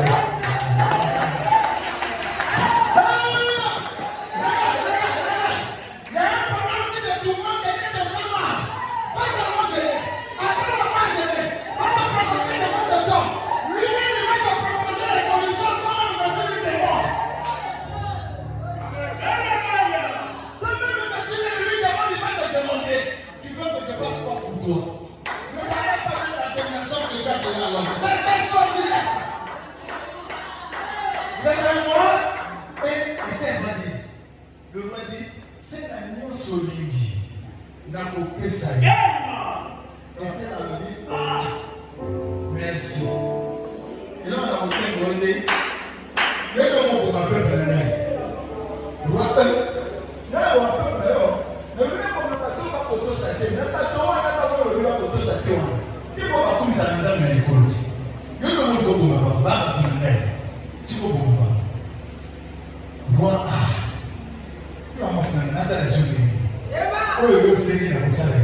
Le roi dit, c'est la nuit solingi. N'a pas ça. Esther a dit, ah, merci. Et là, on a aussi demandé, mais comment on va faire le nez? Roi, là, on va faire le nez. Mais vous voyez comment on va tout faire photo saté. Même pas tout, on va pas le photo saté. Il faut pas comme ça, on a mis les côtes. Il faut que vous ne pas le nez. Tu peux vous voir. Roi, ah. Nasa la jumbe. Oh, yo seki na kusala.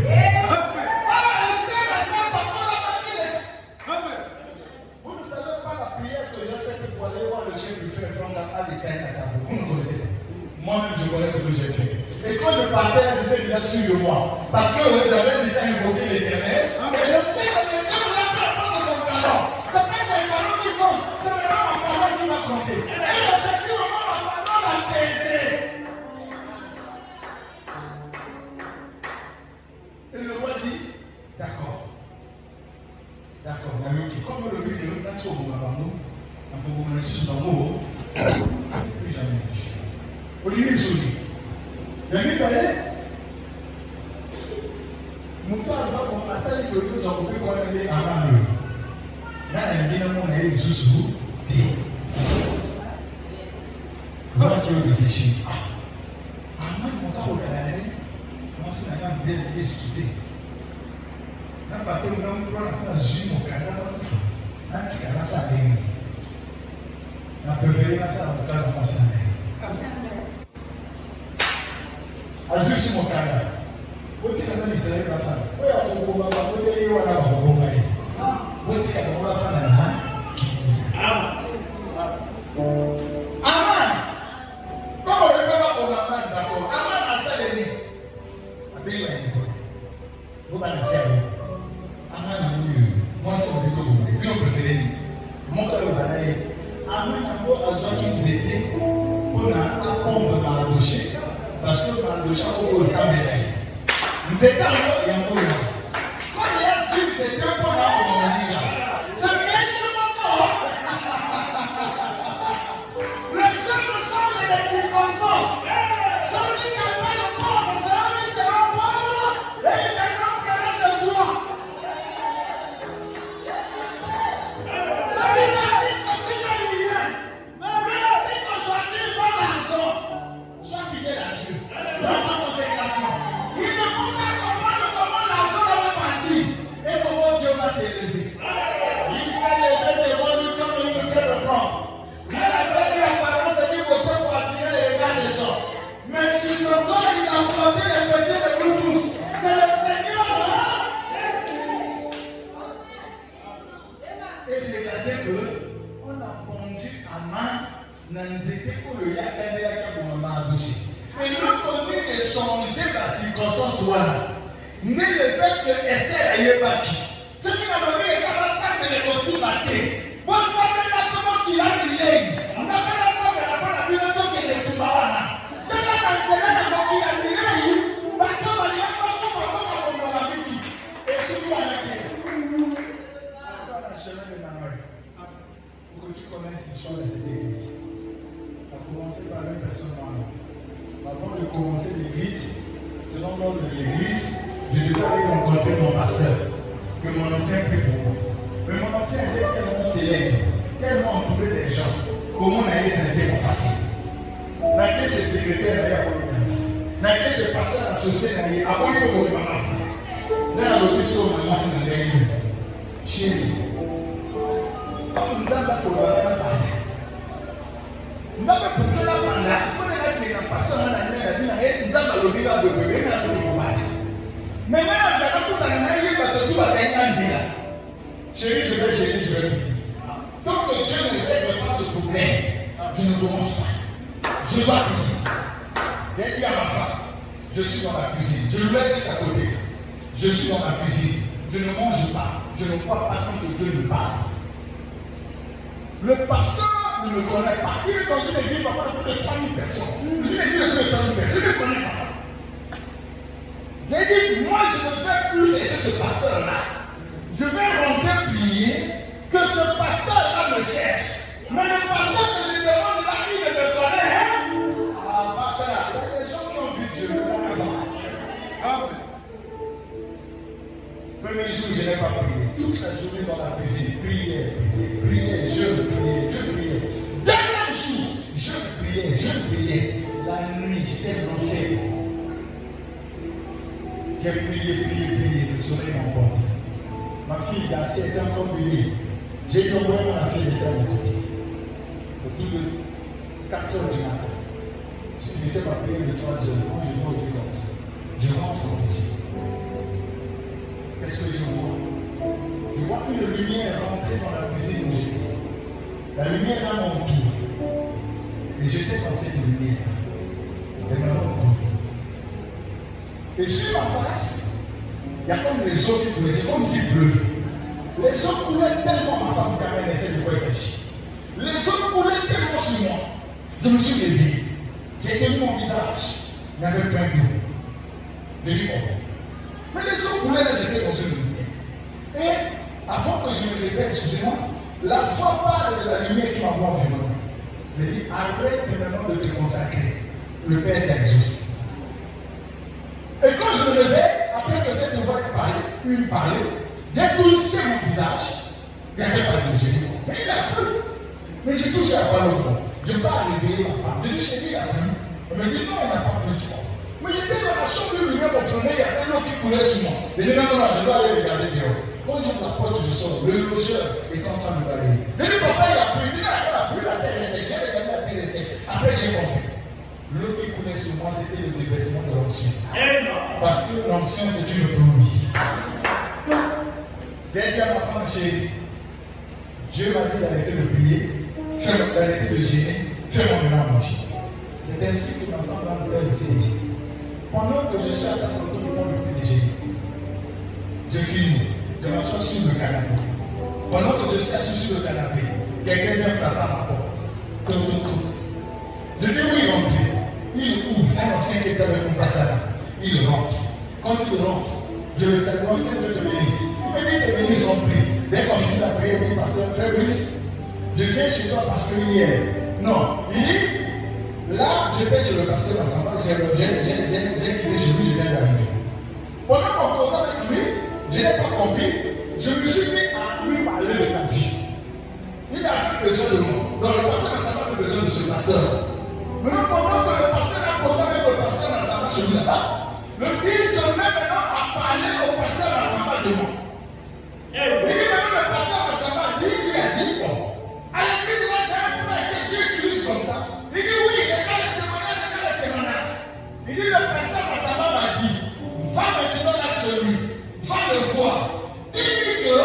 Vous ne savez pas la prière que j'ai faite pour aller voir le chef du frère Franck à l'État. Vous ne connaissez pas. Moi-même, je connais ce que j'ai fait. Et quand je partais là, j'étais déjà sûr de moi. Parce que j'avais déjà invoqué l'Éternel. Et je sais que les gens ne l'ont pas de son talent. Ce n'est pas son talent qui compte. C'est vraiment ma parole qui va compter. Et effectivement, ma parole a pesé. Et le roi dit, d'accord. D'accord. Comme le but de notre nation, on va nous, on peut vous laisser sur nos mots. Plus jamais dit. Olivier Soudi. Il y a une palais. Mouton va pour la salle que nous avons pu connaître avant nous. Là, il y a un monde qui est sous et voilà qui est réfléchi. Ah, moi, mon temps au Canada. Si la gamme bien discuté, n'a pas que nous avons la juge au Canada, n'a pas que ça a été. N'a préféré la salle au Canada pour ça. A juge au Canada. Vous dites que nous sommes là. Oui, à tout moment, vous devez y avoir un bon moment. Vous dites que nous avons un Amen. Comment on peut pas pour Amen, d'accord? Amen a ça les nez. Vous allez faire. Moi, c'est mon plutôt bon. Puis on préfère. Mon cœur va aller. Amen, d'abord, à ceux qui nous étaient pour apprendre dans la douche. Parce que dans la douche, on peut aussi médaille. Nous étions encore et encore. Quand il y a su, c'était un peu là pour mon dire. C'est bien que mon corps. Les gens ne changent les circonstances. Celui qui n'a pas le corps, celui qui sera pauvre, et il est comme que là, c'est toi. Celui qui a dit que tu n'as rien, mais aussi qu'aujourd'hui, sans l'argent, sois fidèle à Dieu. Dans ta consécration. Il ne faut pas comprendre comment l'argent va partir et comment Dieu va t'élever. Il s'est levé devant lui comme il nous fait le prendre. Il avait dit apparemment c'est lui côté pour attirer les regards des gens. Mais sur son corps, il a porté les péchés de nous tous. C'est le Seigneur. Et regardez qu'on a pondu à main dans le pour le yakadela qui a marché. Et nous, on dit de changer la circonstance. Mais le fait que Esther n'ait pas qui. Ce qui m'a donné est qu'à la salle de l'écosystème maté. Moi, ça me l'a comment qu'il a dit l'œil. On n'a pas la salle de la bonne habileté qui est de Tumawana. Dès la quantité de la qui a dit l'œil. nom de l'église, je devais aller rencontrer mon pasteur, que mon ancien prie pour moi. Mais mon ancien était tellement célèbre, tellement entouré des gens, comment on allait, ça n'était pas facile. Naquele secrétaire d'ailleurs, naquele pasteur associé d'ailleurs, à Bolivie, on va maman. Là, l'office, on va masser dans les lieux. Chérie, comme nous avons pour la parler. Nous avons pour la parler, il faut que le pasteur nous avons le vivre de bébé, mais nous avons parlé. Mais maintenant, tout à l'heure, tout va gagner. Chérie, je vais le dire. Donc, Dieu ne règle pas ce problème. Je ne commence pas. Je dois prier. J'ai dit à ma femme, je suis dans la cuisine. Je lui ai dit à côté. Je suis dans la cuisine. Je ne mange pas. Je ne crois pas quand Dieu me parle. Le pasteur ne me connaît pas. Il est dans une église de plus de 3000 personnes. Une église de plus de 3000 personnes. Je ne le connais pas. J'ai dit, moi je ne vais plus chercher ce pasteur-là. Je vais rentrer prier que ce pasteur-là me cherche. Mais le pasteur que je demande là, il ne me connaît. Ah, il y a des gens qui ont vu Dieu là-bas. Premier jour, je n'ai pas prié. Toute la journée dans la cuisine, prière, je priais. Deuxième jour, je priais. La nuit, j'étais bloqué. J'ai prié, le soleil m'a emporté. Ma fille Darcy était encore bénie. J'ai envoyé ma fille était à côté. Autour de 4 heures du matin. Je finissais ma prière de 3 heures. Quand je vois au lit comme ça, je rentre en visite. Qu'est-ce que je vois? Je vois une lumière rentrer dans la cuisine où j'étais. La lumière là m'entoure. Et j'étais dans cette lumière. Elle m'a entouré. Et sur ma face, il y a comme les eaux qui coulaient, c'est comme s'il pleuvait. Les eaux coulaient tellement, ma femme qui avait laissé le poil sécher. Les eaux coulaient tellement sur moi. Je me suis levé. J'ai tenu mon visage. Il y avait plein d'eau. J'ai dit bon. Mais les eaux coulaient là, j'étais dans une lumière. Et avant que je me réveille, excusez-moi, la foi parle de la lumière qui m'a environné. Il me dit, arrête maintenant de te consacrer. Le Père t'a exaucé. Et quand je me levais, après que cette voix ait parlé, j'ai touché mon visage. Il n'y avait pas de Jésus. Mais il a plu. Mais j'ai touché à quoi l'autre. Je ne vais pas réveiller ma femme. Je dis, chérie, il a plu. Elle me dit, non, il n'a pas plu. Mais j'étais dans la chambre, une lumière m'enflammait, il y avait l'eau qui coulait sur moi. Je dis, non, je dois aller regarder dehors. Quand j'ouvre la porte, je sors. Le logeur est en train de me balayer. Je dis, papa, il a plu. Il dit, non, il a plu, la terre est sèche. J'ai regardé la terre est sèche. Après, j'ai compris. L'eau qui coulait sur moi, c'était le déversement de l'onction. Parce que l'onction, c'est une pluie. J'ai dit à ma femme chérie, Dieu m'a dit d'arrêter de prier, d'arrêter de gêner, fais mon ménage manger. C'est ainsi que ma femme va me faire le petit déjeuner. Pendant que je suis à table autour de moi le petit déjeuner, je finis, je m'assois sur le canapé. Pendant que je suis assis sur le canapé, quelqu'un vient frapper à ma porte. Je dis oui, rentrez. Il ouvre, c'est un ancien qui était avec mon patana. Il rentre. Quand il rentre, je le salue, Seigneur, Dieu te bénisse. Il me dit que bénis son prix. Dès qu'on finit la prière, il dit, pasteur, frère Brice, je viens chez toi parce que hier. Non, il dit, là, je vais chez le pasteur Massamba, j'ai quitté chez lui, je viens d'arriver. Pendant qu'on causait avec lui, je n'ai pas compris, je me suis mis à lui parler de ma vie. Il a besoin de moi. Donc le pasteur Massamba a besoin de ce pasteur. Maintenant, pendant que le pasteur a posé avec le pasteur Massamba chez lui là-bas, il se met maintenant à parler au pasteur Massamba de moi. Il dit maintenant le pasteur Massamba lui a dit, bon, à l'église, il y a un frère que Dieu utilise comme ça. Il dit oui, il y a les témoignages. Il dit le pasteur Massamba m'a dit, va maintenant là chez lui, va le voir. Dis-lui que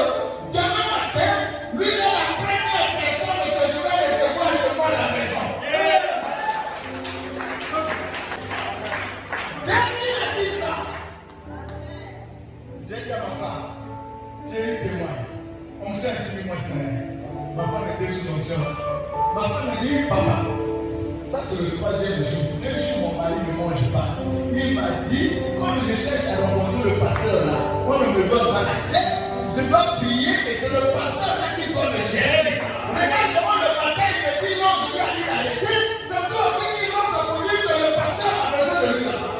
demain matin, lui est la première personne que je vais recevoir chez moi à la maison. J'ai dit à ma femme, j'ai eu témoin. On s'est assis moi cette année. Ma femme était sous onction. Ma femme m'a dit, papa, ça c'est le 3e jour. 2 jours, mon mari ne mange pas. Il m'a dit, comme je cherche à rencontrer le pasteur là, on ne me donne pas l'accès. Je dois prier et c'est le pasteur là qui doit me gérer. Regarde comment le matin il me dit non, je lui ai dit d'arrêter. C'est toi aussi qui rentre pour dire que le pasteur a besoin de lui là-bas.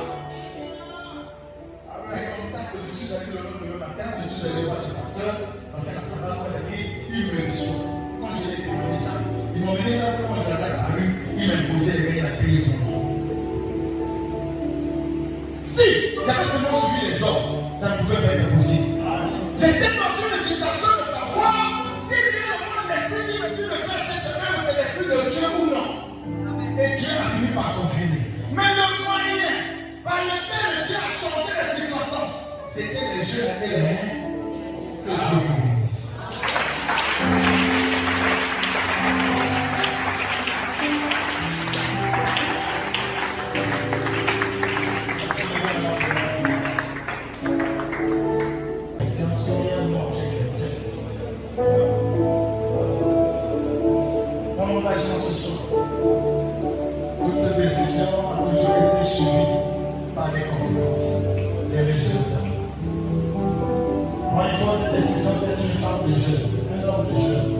si je n'allais pas ce pasteur, parce qu'à sa part, quand il me reçoit. Quand je l'ai demandé ça, ils m'ont mené là, quand je l'avais à la rue, il m'a posé les mains à prier pour moi. Si j'avais seulement suivi les ordres, ça ne pouvait pas être possible. J'étais dans une situation de savoir si réellement l'esprit qui veut plus le faire cette œuvre, c'est l'esprit de Dieu ou non. Et Dieu a fini par confirmer. Mais le moyen par lequel Dieu a changé les circonstances, c'était les jeux et les haines que Dieu vous bénisse. Ce soir, toute décision a toujours été suivie par des conséquences, des résultats. Moi, il faut des décisions d'être une femme de jeûne, un homme de jeûne.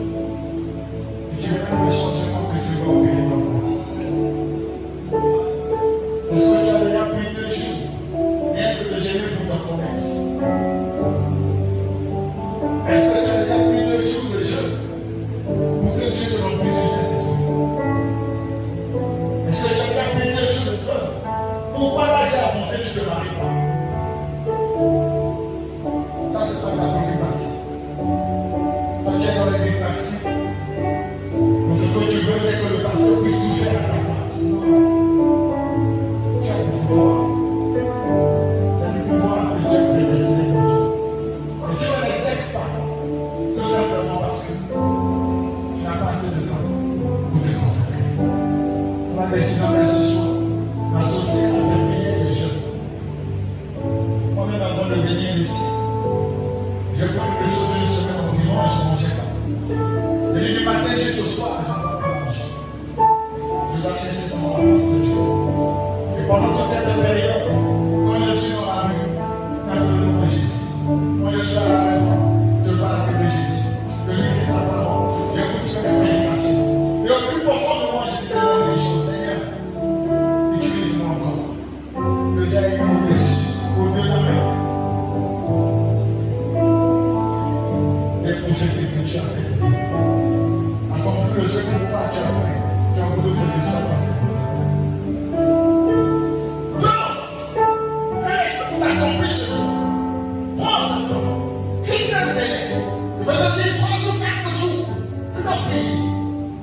Et tu verras le changement que tu vas opérer dans ta vie. Est-ce que tu as déjà pris 2 jours, rien que de jeûner pour ton commerce? Est-ce que tu as déjà pris 2 jours de jeûne pour que Dieu te remplisse de cet esprit? Est-ce que tu as déjà pris 2 jours de fleurs? Pourquoi là j'ai avancé, tu ne te maries pas? Ça, c'est pas ta préoccupation. Toi, tu es dans les distractions. Mais ce que tu veux, c'est que le pasteur puisse tout faire à ta place. Non. Tu as le pouvoir. Tu as le pouvoir que Dieu a prédestiné pour toi. Mais tu ne l'exerces pas. Tout simplement parce que tu n'as pas assez de temps pour te consacrer. Ma décision est ce soir, associée à des prières de jeûne. Moi-même, avant de venir ici, j'ai pris quelque chose d'une semaine environ et je ne mangeais pas. Et du matin jusqu'au soir, je ne dois pas manger. Je dois chercher sama la face de Dieu. Et pendant toute cette période, quand je suis dans la rue, dans le nom de Jésus, quand je suis à la maison, je parle de Jésus. Je lui dis sa parole, j'écoute les prédications. Et au plus profond de moi, je te demande une chose, Seigneur, utilise-moi encore. Que j'aille au-dessus, au-delà même. Et confesser que tu as fait de moi. Accomplir le second pas que tu as fait. Tu as voulu que je sois passé pour toi. Danse, que les choses s'accomplissent chez toi. Prends ça temps. Fixe un délai. Je vais te dire 3 jours, 4 jours. Tu dois prier.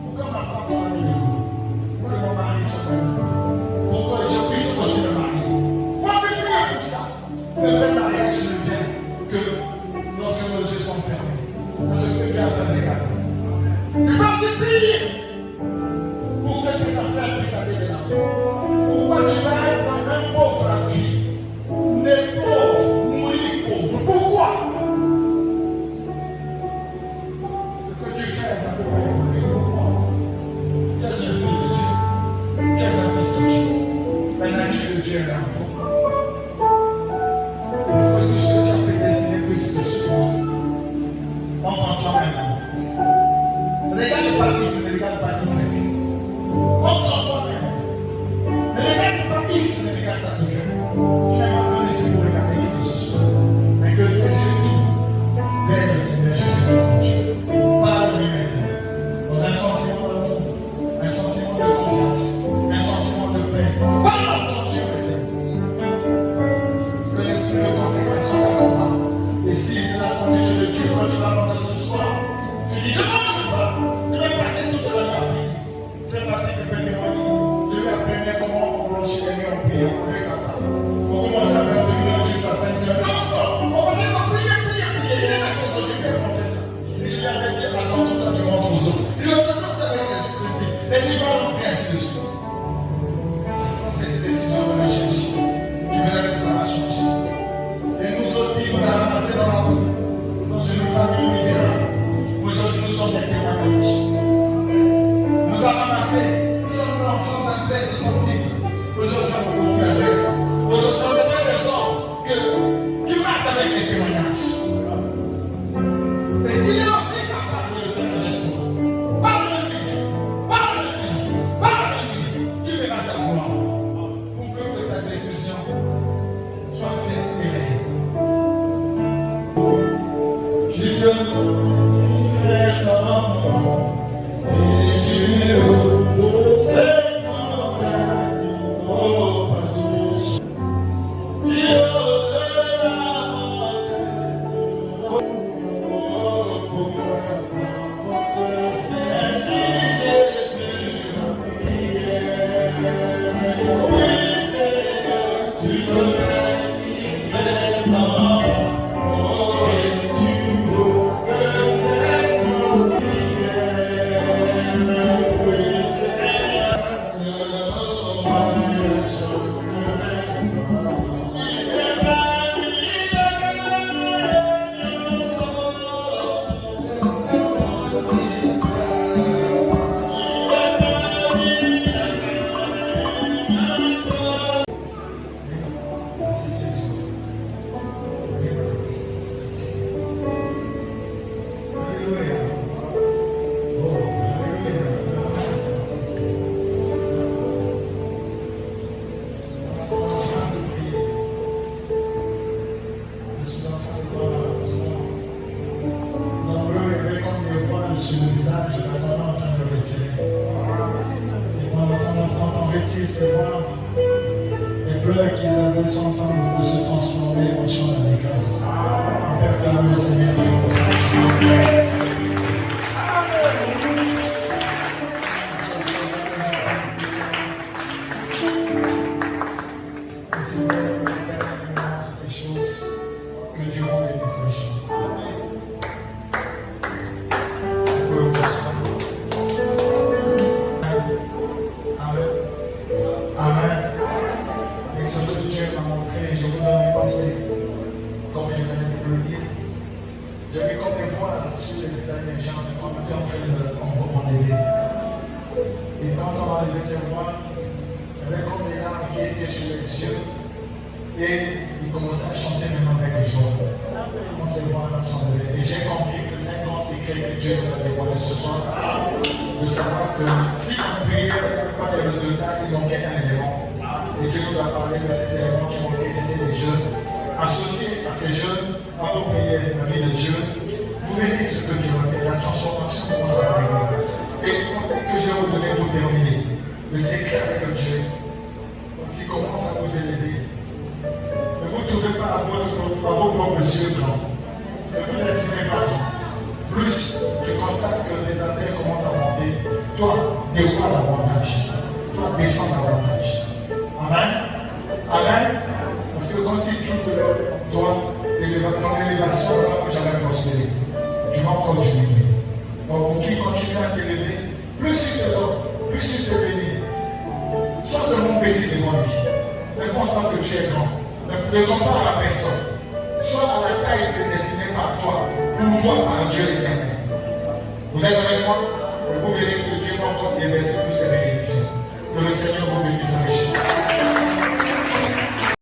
Pour que ma femme soit de nouveau. Pour que mon mari soit de nouveau. Pour que je puisse aussi me marier. Quand tu pries pour ça, le vrai mariage ne vient que lorsque nos yeux sont fermés. Parce que Dieu a fait les cadeaux. Tu dois aussi prier pour que tes affaires puissent aller de l'avant. Pourquoi tu vas être dans un pauvre à vie? Né pauvre, mourir pauvre. Pourquoi? Ce que tu fais, ça peut pas évoluer. Pourquoi? Tu es un fils de Dieu. Tu es un fils de Dieu. La nature de Dieu est là en toi. Il faut que tout ce que tu as prédestiné puisse te suivre. Entre toi-même. Regarde le parti, ne regarde pas Y. Entre toi-même. Ne regarde pas X, ne regarde pas Y. Tu n'as pas donné ce pour regarder qui que ce soit. Mais que tes yeux tournent vers le Seigneur Jésus-Christ. Parle-lui maintenant. Dans un sentiment d'amour, un sentiment de confiance, un sentiment de paix. Parle à ton Dieu maintenant. Que l'esprit de consécration t'accompagne. Et si c'est la conduite de Dieu quand tu vas rentrer ce soir, tu dis je ne mange pas. Je vais passer toute la nuit à prier. Je vais partir de peux témoigner. Je vais apprendre comment on blanchit les nuits en priant avec sa femme. On commence à faire de 1h jusqu'à 5h. Non, stop. On va faire prier. Il est là pour se faire monter ça. Et je lui avais dit attends, tout ça tu montes aux autres. Il a besoin de savoir Jésus-Christ. Et tu vas remplir ainsi de suite. Cette décision de le chercher. Tu verras que ça va changer. Et nous autres, qui nous a ramassés dans la rue, dans une famille misérable. Aujourd'hui, nous sommes des témoignages. Nous a ramassés sans nom, sans adresse, sans titre. Aujourd'hui, on peut plus adresser. C'est voir les pleurs qu'ils avaient sont en train de se transformer en chant d'allégresse. En Père, calme le Seigneur qui est pour ça. Le Seigneur permet ces choses que Dieu va bénir ces choses. Vous pouvez vous asseoir. Amen. Amen. Et ce que Dieu m'a montré, je vous donne une pensée, comme je venais de vous le dire. Je vais comme les voir sur les visages des gens quand on était en train de m'enlever. Et quand on m'a enlevé ces voix, il y avait comme des larmes qui étaient sur les yeux. Et il commençait à chanter maintenant avec les joie. Quand ces voix-là sont levées. Et j'ai compris que 5 ans secrets que Dieu nous a dévoilés ce soir, de savoir que si on priait, il n'y avait pas de résultats, il manquait un élément. Et Dieu nous a parlé de cet élément qui manquait, c'était des jeunes. Associés à ces jeunes, à vos prières et à la vie de Dieu, vous verrez ce que Dieu a fait. La transformation commence à arriver. Et en fait, que je vais vous donner pour terminer, le secret avec Dieu, s'il commence à vous élever, ne vous trouvez pas à vos propres yeux grand. Ne vous estimez pas grand. Plus tu constates que les affaires commencent à monter, toi, dévoile davantage. Toi, descends davantage. Amen. Amen. Parce que quand tu trouves de toi, ton élévation va que jamais prospérer. Tu vas encore diminuer. Donc, pour qui continue à t'élever, plus il te donne, plus il te bénit. Sois seulement petit devant lui. Ne pense pas que tu es grand. Ne compare à personne. Sois à la taille destinée par toi, pour toi, par Dieu l'éternel. Vous êtes avec moi? Vous verrez que Dieu va encore déverser plus de bénédictions. Que le Seigneur vous bénisse richement.